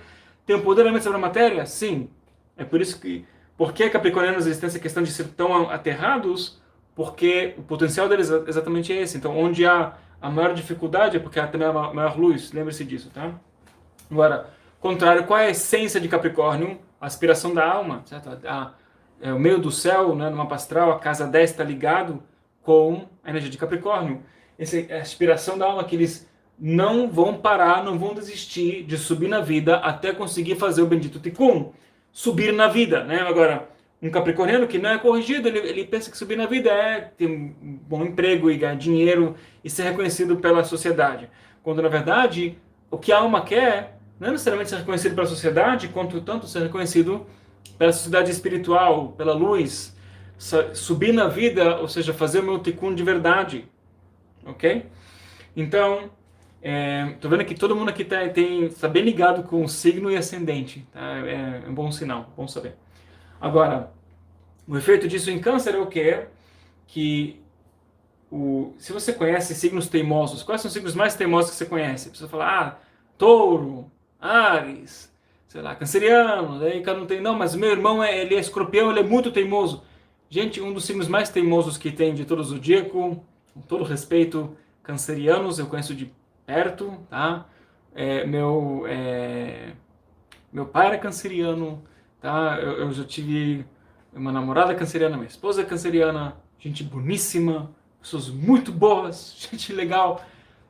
tem um poder da mente sobre a matéria? Sim. É por isso que... Por que capricornianos eles têm essa questão de ser tão aterrados? Porque o potencial deles é exatamente esse. Então, onde há a maior dificuldade é porque há também a maior luz. Lembre-se disso, tá? Agora, contrário, qual é a essência de Capricórnio? A aspiração da alma, certo? O meio do céu, né, no mapa astral, a casa 10 está ligado com a energia de Capricórnio. Essa é a aspiração da alma, que eles não vão parar, não vão desistir de subir na vida até conseguir fazer o bendito Tikkun. Subir na vida, né? Agora, um capricorniano que não é corrigido, ele pensa que subir na vida é ter um bom emprego e ganhar dinheiro e ser reconhecido pela sociedade. Quando, na verdade, o que a alma quer não é necessariamente ser reconhecido pela sociedade, quanto tanto ser reconhecido pela sociedade espiritual, pela luz, subir na vida, ou seja, fazer o meu tikkun de verdade, ok? Então, tô vendo que todo mundo aqui está bem ligado com o signo e ascendente, tá? É um bom sinal, bom saber. Agora, o efeito disso em câncer é o quê? Que se você conhece signos teimosos, quais são os signos mais teimosos que você conhece? A pessoa fala, touro, Áries, sei lá, canceriano, daí cada um tem, não, mas o meu irmão ele é escorpião, ele é muito teimoso. Gente, um dos signos mais teimosos que tem de todo o zodíaco, com todo respeito, cancerianos, eu conheço de perto, tá? Meu pai era canceriano, tá? Eu já tive uma namorada canceriana, minha esposa é canceriana, gente boníssima, pessoas muito boas, gente legal,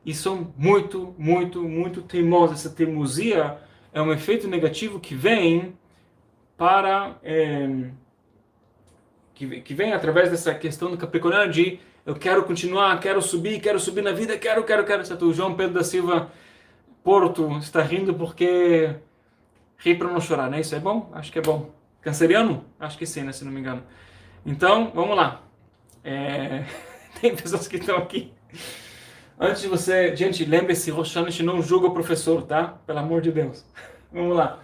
e são muito, muito, muito teimosas. Essa teimosia é um efeito negativo que vem para que vem através dessa questão do capricorniano de eu quero continuar, quero subir na vida, quero. O João Pedro da Silva Porto está rindo porque ri para não chorar, né? Isso é bom? Acho que é bom. Canceriano? Acho que sim, né? Se não me engano. Então, vamos lá. Tem pessoas que estão aqui. Antes de você... Gente, lembre-se, Rosh Hashanah não julga o professor, tá? Pelo amor de Deus. Vamos lá.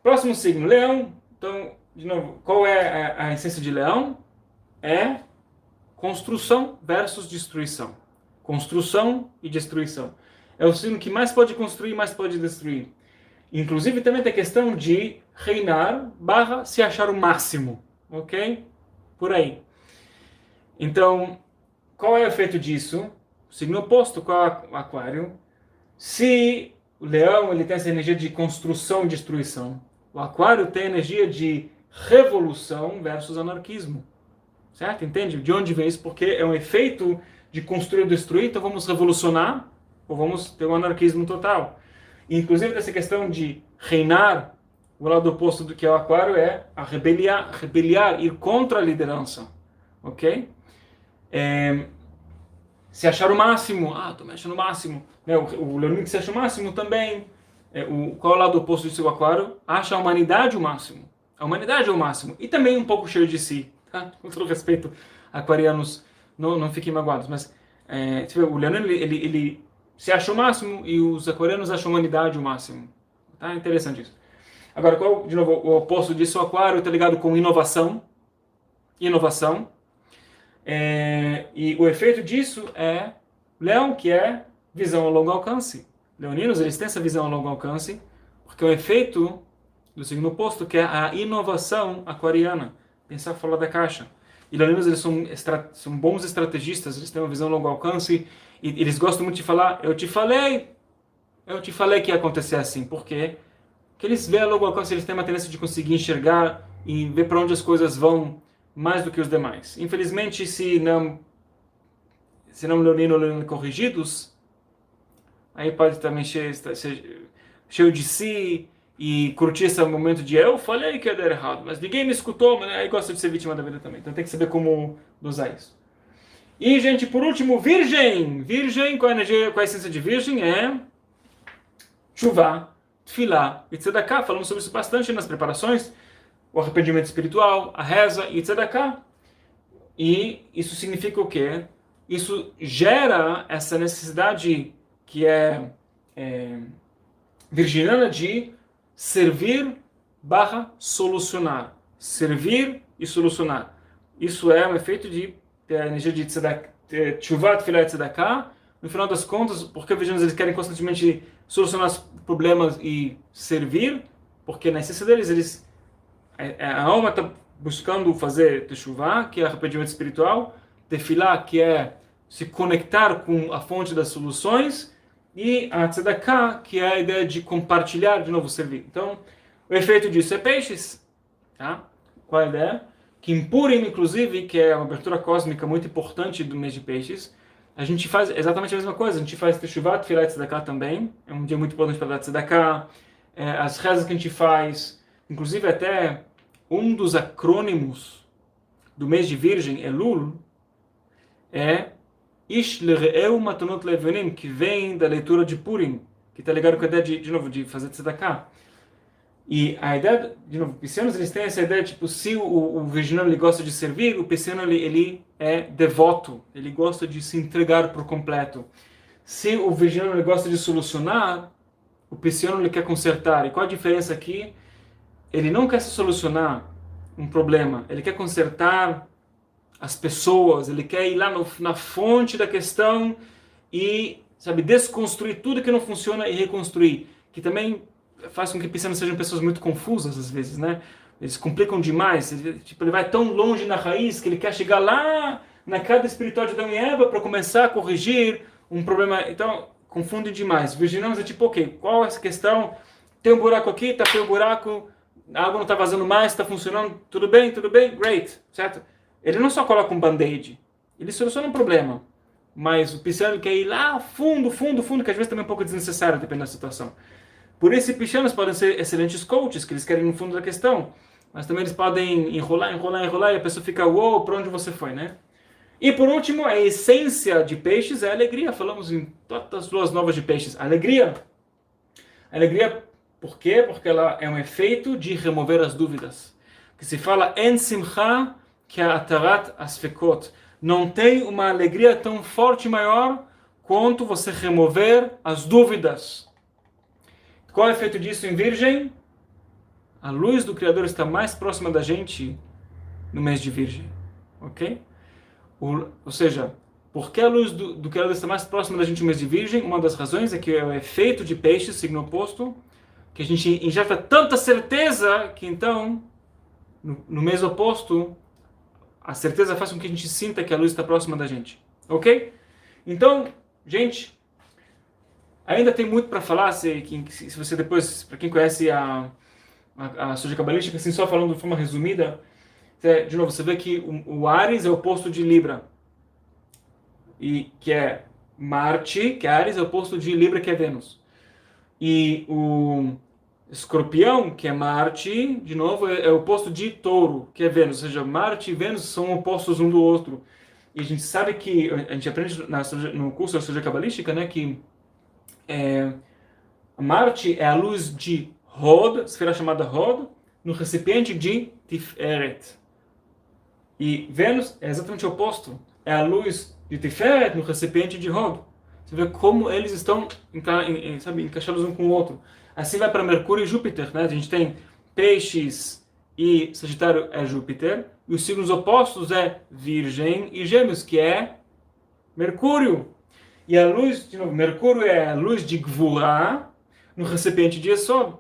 Próximo signo, Leão. Então, de novo, qual é a essência de Leão? É construção versus destruição. Construção e destruição. É o signo que mais pode construir e mais pode destruir. Inclusive, também tem a questão de reinar / se achar o máximo. Ok? Por aí. Então, qual é o efeito disso? O signo oposto com o Aquário. Se o Leão ele tem essa energia de construção e destruição, o Aquário tem a energia de revolução versus anarquismo. Certo? Entende? De onde vem isso? Porque é um efeito de construir e destruir, então vamos revolucionar ou vamos ter um anarquismo total. E, inclusive, essa questão de reinar, o lado oposto do que é o Aquário é a rebeliar, ir contra a liderança. Ok? Se achar o máximo, estou me achando o máximo. O leonino que se acha o máximo também. Qual é o lado oposto do seu Aquário? Acha a humanidade o máximo. A humanidade é o máximo. E também um pouco cheio de si. Tá? Com todo respeito, aquarianos, não fiquem magoados. Mas o leonino ele se acha o máximo e os aquarianos acham a humanidade o máximo. Tá? Interessante isso. Agora, de novo, o oposto disso, o Aquário está ligado com inovação. E o efeito disso é Leão, que é visão a longo alcance. Leoninos, eles têm essa visão a longo alcance, porque o efeito do signo oposto, que é a inovação aquariana, pensar fora da caixa. E leoninos, eles são bons estrategistas, eles têm uma visão a longo alcance, e eles gostam muito de falar, eu te falei que ia acontecer assim. Por quê? Porque eles veem a longo alcance, eles têm uma tendência de conseguir enxergar e ver para onde as coisas vão mais do que os demais. Infelizmente, se não leonino corrigidos, aí pode também ser cheio de si e curtir esse momento de eu falei que ia dar errado, mas ninguém me escutou, mas aí gosta de ser vítima da vida também. Então tem que saber como dosar isso. E, gente, por último, Virgem. Virgem, qual a essência de Virgem? É Teshuvah, Tefilá e Tzedakah. Falamos sobre isso bastante nas preparações. O arrependimento espiritual, a reza e Tzedakah. E isso significa o quê? Isso gera essa necessidade que é virginiana de servir / solucionar. Servir e solucionar. Isso é um efeito de ter a energia de Teshuvah, Tefilá e Tzedakah. No final das contas, porque os virginianos eles querem constantemente solucionar os problemas e servir, porque na essência deles, a alma está buscando fazer Teshuvah, que é arrependimento espiritual, Tefilá, que é se conectar com a fonte das soluções, e a Tzedakah, que é a ideia de compartilhar, de novo servir. Então, o efeito disso é peixes. Tá? Qual é a ideia? Que em Purim, inclusive, que é uma abertura cósmica muito importante do mês de peixes, a gente faz exatamente a mesma coisa. A gente faz Teshuvah, Tefilá e Tzedakah também. É um dia muito importante para dar Tzedakah. As rezas que a gente faz, inclusive até um dos acrônimos do mês de Virgem, Elul, é Ish Lere'eu Matanot Levanim, que vem da leitura de Purim, que está ligado com a ideia de novo, de fazer tzedakah. E a ideia, de novo, piscianos, eles têm essa ideia, tipo, se o virginiano ele gosta de servir, o pisciano ele é devoto, ele gosta de se entregar por completo. Se o virginiano ele gosta de solucionar, o pisciano ele quer consertar. E qual a diferença aqui? Ele não quer solucionar um problema, ele quer consertar as pessoas, ele quer ir lá na fonte da questão e, sabe, desconstruir tudo que não funciona e reconstruir, que também faz com que piscianos sejam pessoas muito confusas às vezes, né? Eles complicam demais, ele vai tão longe na raiz que ele quer chegar lá na queda espiritual de Adão e Eva para começar a corrigir um problema. Então, confunde demais. Virginianos é tipo, ok, qual é essa questão? Tem um buraco aqui, tapei o buraco, a água não está vazando mais, está funcionando, tudo bem, great, certo? Ele não só coloca um band-aid, ele soluciona um problema. Mas o pisciano quer ir lá fundo, que às vezes também é um pouco desnecessário, dependendo da situação. Por isso, piscianos podem ser excelentes coaches, que eles querem ir no fundo da questão. Mas também eles podem enrolar, e a pessoa fica, uou, para onde você foi, né? E por último, a essência de peixes é a alegria. Falamos em todas as luas novas de peixes. Alegria. Alegria, por quê? Porque ela é um efeito de remover as dúvidas. Que se fala, en simcha que a atarat asfekot. Não tem uma alegria tão forte e maior quanto você remover as dúvidas. Qual é o efeito disso em Virgem? A luz do Criador está mais próxima da gente no mês de Virgem. Ok? Ou seja, por que a luz do Criador está mais próxima da gente no mês de Virgem? Uma das razões é que é o efeito de peixes, signo oposto, que a gente injeta tanta certeza que então, no mês oposto, a certeza faz com que a gente sinta que a luz está próxima da gente. Ok? Então, gente, ainda tem muito para falar, se você depois, para quem conhece a astrologia cabalística, assim, só falando de forma resumida, de novo, você vê que o Áries é o oposto de Libra, e que é Marte, que é Áries, é o oposto de Libra, que é Vênus. E o Escorpião, que é Marte, de novo, é o oposto de Touro, que é Vênus. Ou seja, Marte e Vênus são opostos um do outro. E a gente sabe que, a gente aprende no curso da astrologia cabalística, né, que Marte é a luz de Hod, esfera chamada Hod, no recipiente de Tiferet. E Vênus é exatamente o oposto. É a luz de Tiferet no recipiente de Hod. Você vê como eles estão encaixados um com o outro. Assim vai para Mercúrio e Júpiter. Né? A gente tem Peixes e Sagitário é Júpiter. E os signos opostos é Virgem e Gêmeos, que é Mercúrio. E a luz, de novo, Mercúrio é a luz de Gvurá no recipiente de Esod.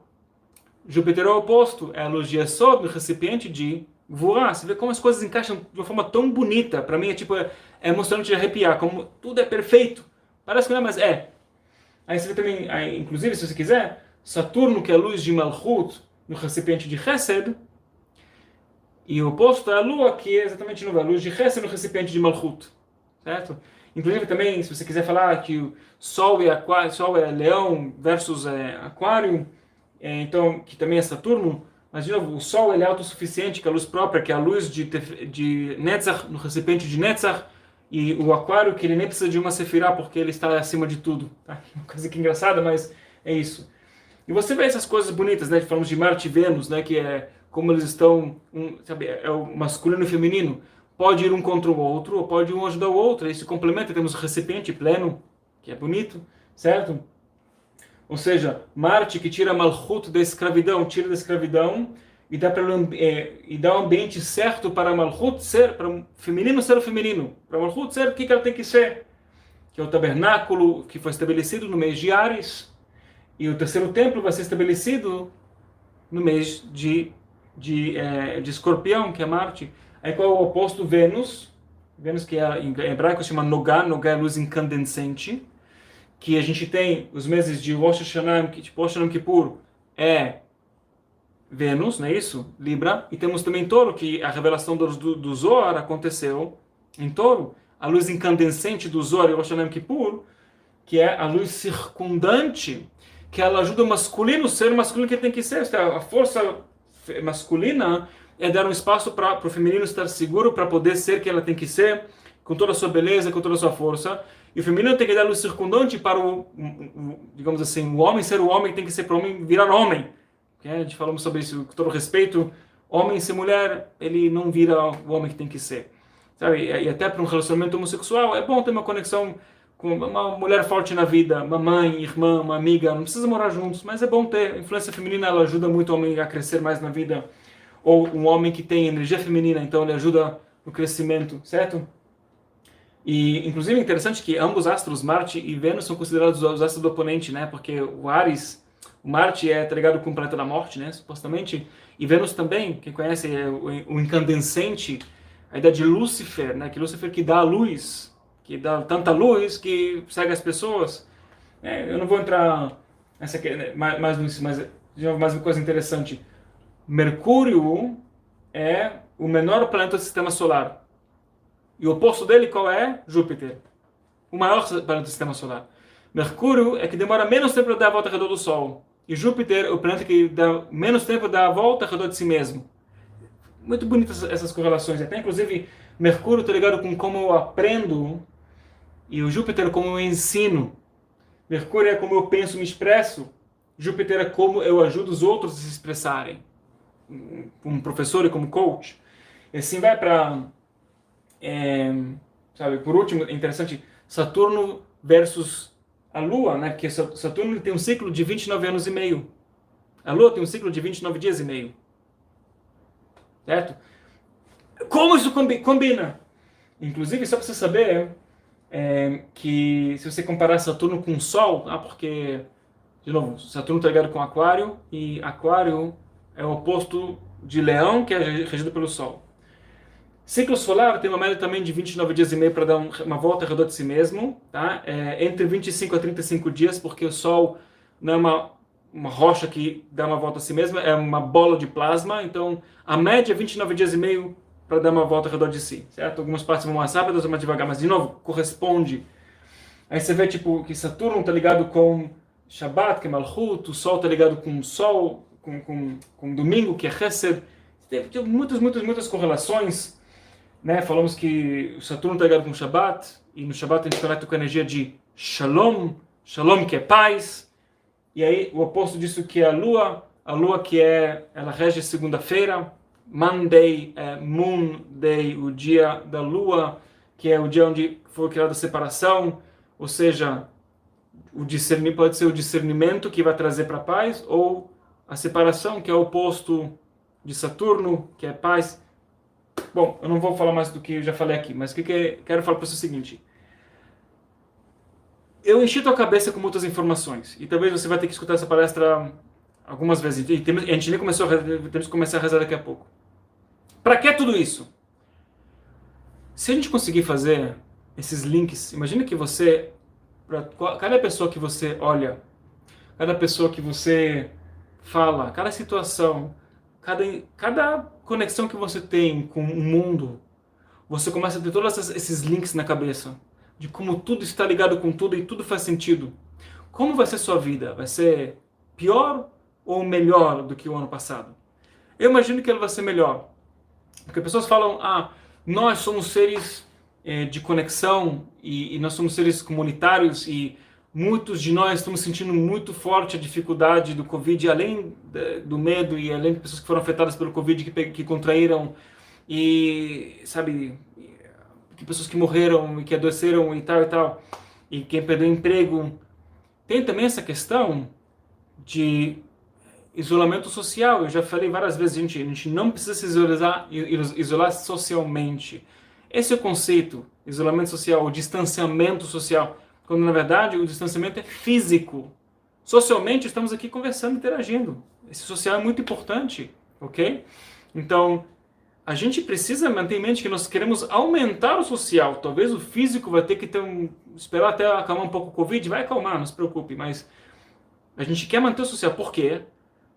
Júpiter é o oposto, é a luz de Esod no recipiente de Gvurá. Você vê como as coisas encaixam de uma forma tão bonita. Para mim é emocionante de arrepiar, como tudo é perfeito. Parece que não é, mas é. Aí você vê também, inclusive, se você quiser, Saturno, que é a luz de Malchut no recipiente de Chesed, e o oposto é a Lua, que é exatamente a luz de Chesed no recipiente de Malchut. Certo? Inclusive também, se você quiser falar que o Sol é Leão versus Aquário, então, que também é Saturno, mas de novo, o Sol ele é autossuficiente, que é a luz própria, que é a luz de Netzach, no recipiente de Netzach, e o Aquário, que ele nem precisa de uma sefirá, porque ele está acima de tudo. Tá? Uma coisa que é engraçada, mas é isso. E você vê essas coisas bonitas, né? Falamos de Marte e Vênus, né? Que é como eles estão, sabe, é o masculino e o feminino. Pode ir um contra o outro, ou pode um ajudar o outro. Aí se complementa, temos o recipiente pleno, que é bonito, certo? Ou seja, Marte que tira Malchut da escravidão, e dá e dá um ambiente certo para Malchut ser, para o feminino ser o feminino, para Malchut ser o que ela tem que ser, que é o tabernáculo que foi estabelecido no mês de Áries, e o terceiro templo vai ser estabelecido no mês de Escorpião, que é Marte. Aí qual é o oposto? Vênus, que em hebraico se chama Nogá é luz incandescente, que a gente tem os meses de Rosh Hashanah, tipo Rosh Hashanah Kippur, é Vênus, não é isso? Libra. E temos também Touro, que a revelação do Zohar aconteceu em Touro. A luz incandescente do Zohar e Rosh Hashanah Kippur, que é a luz circundante, que ela ajuda o masculino a ser o masculino que tem que ser. A força masculina é dar um espaço para o feminino estar seguro, para poder ser quem ela tem que ser, com toda a sua beleza, com toda a sua força. E o feminino tem que dar luz circundante para digamos assim, o homem ser o homem, tem que ser para o homem virar homem. A gente falamos sobre isso com todo respeito. Homem ser mulher, ele não vira o homem que tem que ser. Sabe? E até para um relacionamento homossexual, é bom ter uma conexão com uma mulher forte na vida, uma mãe, irmã, uma amiga, não precisa morar juntos, mas é bom ter. A influência feminina, ela ajuda muito o homem a crescer mais na vida. Ou um homem que tem energia feminina, então ele ajuda no crescimento, certo? E, inclusive, é interessante que ambos astros, Marte e Vênus, são considerados os astros do oponente, né? Porque o Áries, o Marte é ligado com o planeta da morte, né? Supostamente. E Vênus também, quem conhece é o incandescente, a ideia de Lúcifer, né? Que Lúcifer que dá a luz, que dá tanta luz que cega as pessoas. Eu não vou entrar nessa, mais nisso, mas de novo, mais uma coisa interessante. Mercúrio é o menor planeta do sistema solar. E o oposto dele qual é? Júpiter. O maior planeta do sistema solar. Mercúrio é que demora menos tempo para dar a volta ao redor do Sol. E Júpiter é o planeta que dá menos tempo para dar a volta ao redor de si mesmo. Muito bonitas essas correlações. Até inclusive Mercúrio está ligado com como eu aprendo e o Júpiter como eu ensino. Mercúrio é como eu penso e me expresso. Júpiter é como eu ajudo os outros a se expressarem. Como professor e como coach. E assim vai para... sabe, por último, é interessante, Saturno versus a Lua, né? Porque Saturno tem um ciclo de 29 anos e meio. A Lua tem um ciclo de 29 dias e meio. Certo? Como isso combina? Inclusive, só para você saber que se você comparar Saturno com o Sol, porque, de novo, Saturno está ligado com Aquário, e Aquário é o oposto de Leão, que é regido pelo Sol. Ciclo solar tem uma média também de 29 dias e meio para dar uma volta ao redor de si mesmo, tá? Entre 25 a 35 dias, porque o Sol não é uma rocha que dá uma volta a si mesma, é uma bola de plasma, então a média é 29 dias e meio para dar uma volta ao redor de si, certo? Algumas partes vão mais rápidas, outras mais devagar, mas de novo, corresponde. Aí você vê tipo que Saturno está ligado com Shabbat, que é Malchut, o Sol está ligado com o Sol, com Domingo, que é Chesed. Tem muitas correlações. Né? Falamos que o Saturno está ligado com o Shabbat, e no Shabbat a gente conecta com a energia de Shalom, Shalom que é paz, e aí o oposto disso que é a Lua que ela rege segunda-feira, Monday, Moon Day, o dia da Lua, que é o dia onde foi criada a separação, ou seja, pode ser o discernimento que vai trazer para a paz, ou a separação, que é o oposto de Saturno, que é paz. Bom, eu não vou falar mais do que eu já falei aqui, mas o que quero falar para você é o seguinte. Eu enchi tua cabeça com muitas informações, e talvez você vai ter que escutar essa palestra algumas vezes, e a gente nem começou temos que começar a rezar daqui a pouco. Para que tudo isso? Se a gente conseguir fazer esses links, imagina que você, para cada pessoa que você olha, cada pessoa que você fala, cada situação, cada conexão que você tem com o mundo, você começa a ter todos esses links na cabeça, de como tudo está ligado com tudo e tudo faz sentido. Como vai ser sua vida? Vai ser pior ou melhor do que o ano passado? Eu imagino que ela vai ser melhor. Porque pessoas falam, nós somos seres de conexão e nós somos seres comunitários e muitos de nós estamos sentindo muito forte a dificuldade do Covid, além do medo e além de pessoas que foram afetadas pelo Covid, que contraíram, e, sabe, que pessoas que morreram e que adoeceram e tal, e quem perdeu emprego. Tem também essa questão de isolamento social. Eu já falei várias vezes, a gente não precisa se isolar socialmente. Esse é o conceito, isolamento social, o distanciamento social, quando na verdade o distanciamento é físico. Socialmente estamos aqui conversando, interagindo. Esse social é muito importante, ok? Então, a gente precisa manter em mente que nós queremos aumentar o social. Talvez o físico vai ter que esperar até acalmar um pouco o Covid, vai acalmar, não se preocupe, mas a gente quer manter o social. Por quê?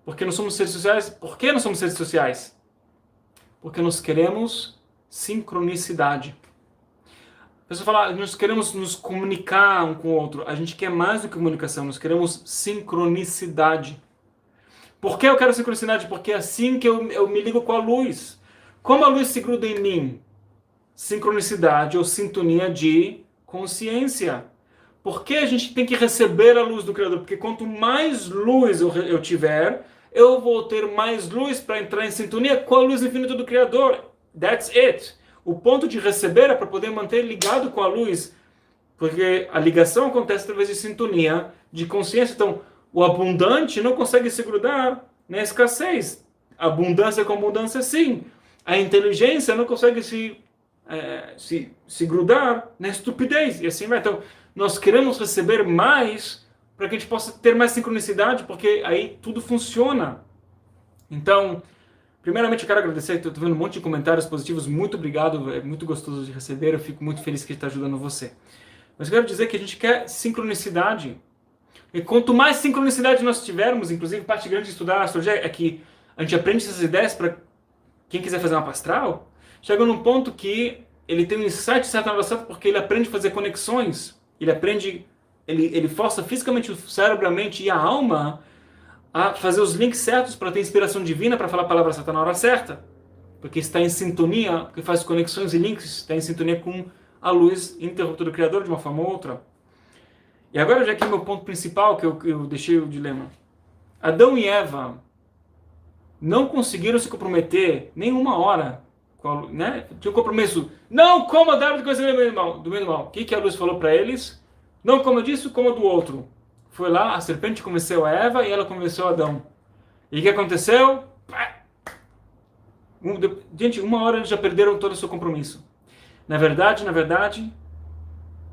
Porque nós somos seres sociais. Por que nós somos seres sociais? Porque nós queremos sincronicidade. A pessoa fala, nós queremos nos comunicar um com o outro. A gente quer mais do que comunicação, nós queremos sincronicidade. Por que eu quero sincronicidade? Porque é assim que eu me ligo com a luz. Como a luz se gruda em mim? Sincronicidade ou sintonia de consciência. Por que a gente tem que receber a luz do Criador? Porque quanto mais luz eu tiver, eu vou ter mais luz para entrar em sintonia com a luz infinita do Criador. That's it. O ponto de receber é para poder manter ligado com a luz, porque a ligação acontece através de sintonia, de consciência. Então, o abundante não consegue se grudar na escassez. Abundância com abundância, sim. A inteligência não consegue se grudar na estupidez. E assim vai. Então, nós queremos receber mais para que a gente possa ter mais sincronicidade, porque aí tudo funciona. Então, primeiramente eu quero agradecer, estou vendo um monte de comentários positivos, muito obrigado, é muito gostoso de receber, eu fico muito feliz que está ajudando você. Mas eu quero dizer que a gente quer sincronicidade, e quanto mais sincronicidade nós tivermos, inclusive parte grande de estudar a astrologia é que a gente aprende essas ideias para quem quiser fazer uma astral, chega num ponto que ele tem um insight certo na hora certa, porque ele aprende a fazer conexões, ele força fisicamente o cérebro, a mente e a alma a fazer os links certos para ter inspiração divina, para falar a palavra certa na hora certa. Porque está em sintonia, porque faz conexões e links, está em sintonia com a luz ininterrupta do Criador de uma forma ou outra. E agora já aqui meu ponto principal, que eu deixei o dilema. Adão e Eva não conseguiram se comprometer nem uma hora. Né? Tinha um compromisso. Não coma da árvore do meio do mal. O que a luz falou para eles? Não coma disso, coma do outro. Foi lá, a serpente convenceu a Eva e ela convenceu Adão. E o que aconteceu? Gente, uma hora eles já perderam todo o seu compromisso. Na verdade,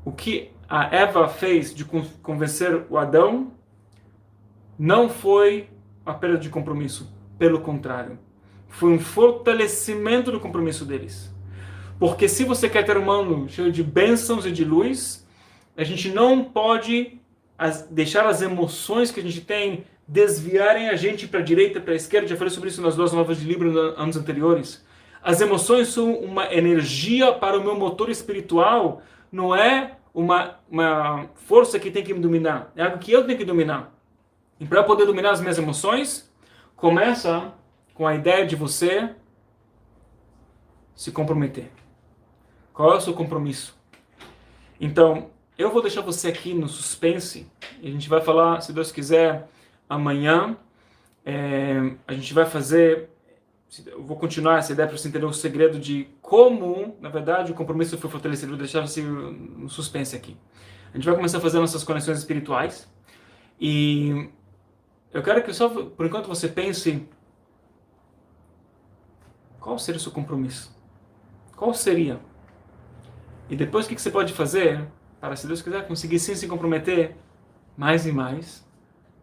o que a Eva fez de convencer o Adão não foi a perda de compromisso. Pelo contrário, foi um fortalecimento do compromisso deles. Porque se você quer ter um mundo cheio de bênçãos e de luz, a gente não pode deixar as emoções que a gente tem desviarem a gente para a direita, para a esquerda. Já falei sobre isso nas 2 novas de Libra anos anteriores. As emoções são uma energia para o meu motor espiritual, não é uma força que tem que me dominar, é algo que eu tenho que dominar. E para poder dominar as minhas emoções, começa com a ideia de você se comprometer. Qual é o seu compromisso? Então, eu vou deixar você aqui no suspense, e a gente vai falar, se Deus quiser, amanhã. A gente vai fazer, eu vou continuar essa ideia para você entender o segredo de como, na verdade, o compromisso foi fortalecido. Vou deixar você no suspense aqui. A gente vai começar a fazer nossas conexões espirituais, e eu quero que só, por enquanto, você pense, qual seria o seu compromisso? Qual seria? E depois o que você pode fazer para, se Deus quiser, conseguir sim se comprometer mais e mais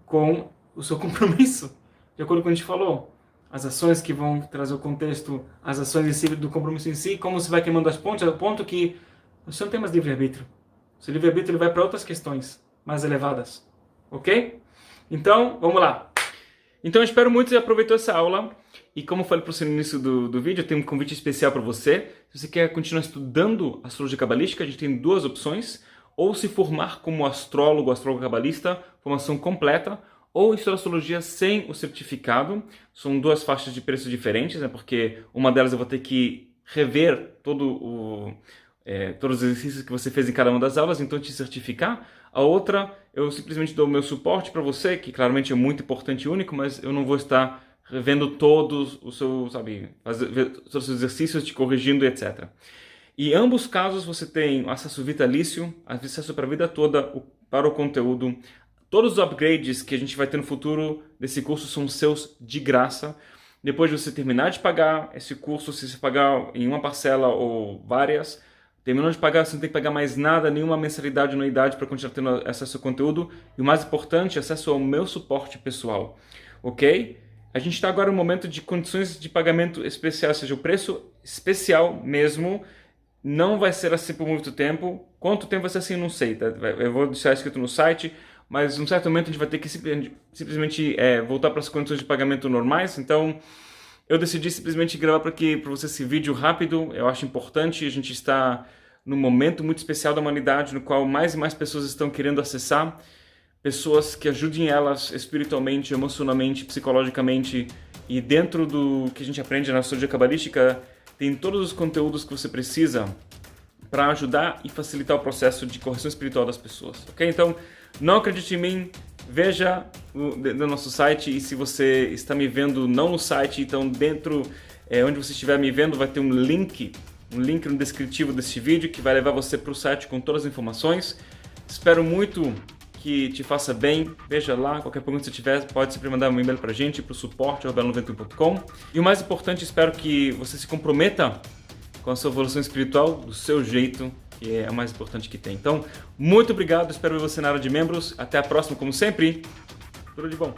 com o seu compromisso. De acordo com o que a gente falou, as ações que vão trazer o contexto, as ações em si, do compromisso em si, como você vai queimando as pontes, ao ponto que você não tem mais livre-arbítrio. O seu livre-arbítrio ele vai para outras questões mais elevadas. Ok? Então, vamos lá. Então, eu espero muito que você aproveitou essa aula. E como eu falei para você no início do vídeo, eu tenho um convite especial para você. Se você quer continuar estudando astrologia cabalística, a gente tem 2 opções. Ou se formar como astrólogo cabalista, formação completa, ou estudar astrologia sem o certificado. São 2 faixas de preço diferentes, né? Porque uma delas eu vou ter que rever todos os exercícios que você fez em cada uma das aulas, então te certificar. A outra, eu simplesmente dou o meu suporte para você, que claramente é muito importante e único, mas eu não vou estar revendo todos os seus, todos os seus exercícios, te corrigindo, etc. E em ambos os casos você tem acesso vitalício, acesso para a vida toda, para o conteúdo. Todos os upgrades que a gente vai ter no futuro desse curso são seus de graça. Depois de você terminar de pagar esse curso, se você pagar em uma parcela ou várias, terminou de pagar, você não tem que pagar mais nada, nenhuma mensalidade, anuidade para continuar tendo acesso ao conteúdo. E o mais importante, acesso ao meu suporte pessoal. Ok? A gente está agora no momento de condições de pagamento especiais, ou seja, o preço especial mesmo não vai ser assim por muito tempo. Quanto tempo vai ser assim, eu não sei. Tá? Eu vou deixar escrito no site, mas num certo momento a gente vai ter que simplesmente voltar para as condições de pagamento normais. Então, eu decidi simplesmente gravar para você esse vídeo rápido. Eu acho importante, a gente está num momento muito especial da humanidade, no qual mais e mais pessoas estão querendo acessar. Pessoas que ajudem elas espiritualmente, emocionalmente, psicologicamente. E dentro do que a gente aprende na astrologia cabalística, tem todos os conteúdos que você precisa para ajudar e facilitar o processo de correção espiritual das pessoas, ok? Então, não acredite em mim, veja no nosso site, e se você está me vendo não no site, então dentro, onde você estiver me vendo, vai ter um link no descritivo desse vídeo que vai levar você para o site com todas as informações. Espero muito que te faça bem, veja lá, qualquer pergunta que você tiver, pode sempre mandar um e-mail para a gente, para o suporte@elo91.com. E o mais importante, espero que você se comprometa com a sua evolução espiritual do seu jeito, que é o mais importante que tem. Então, muito obrigado, espero ver você na área de membros. Até a próxima, como sempre. Tudo de bom.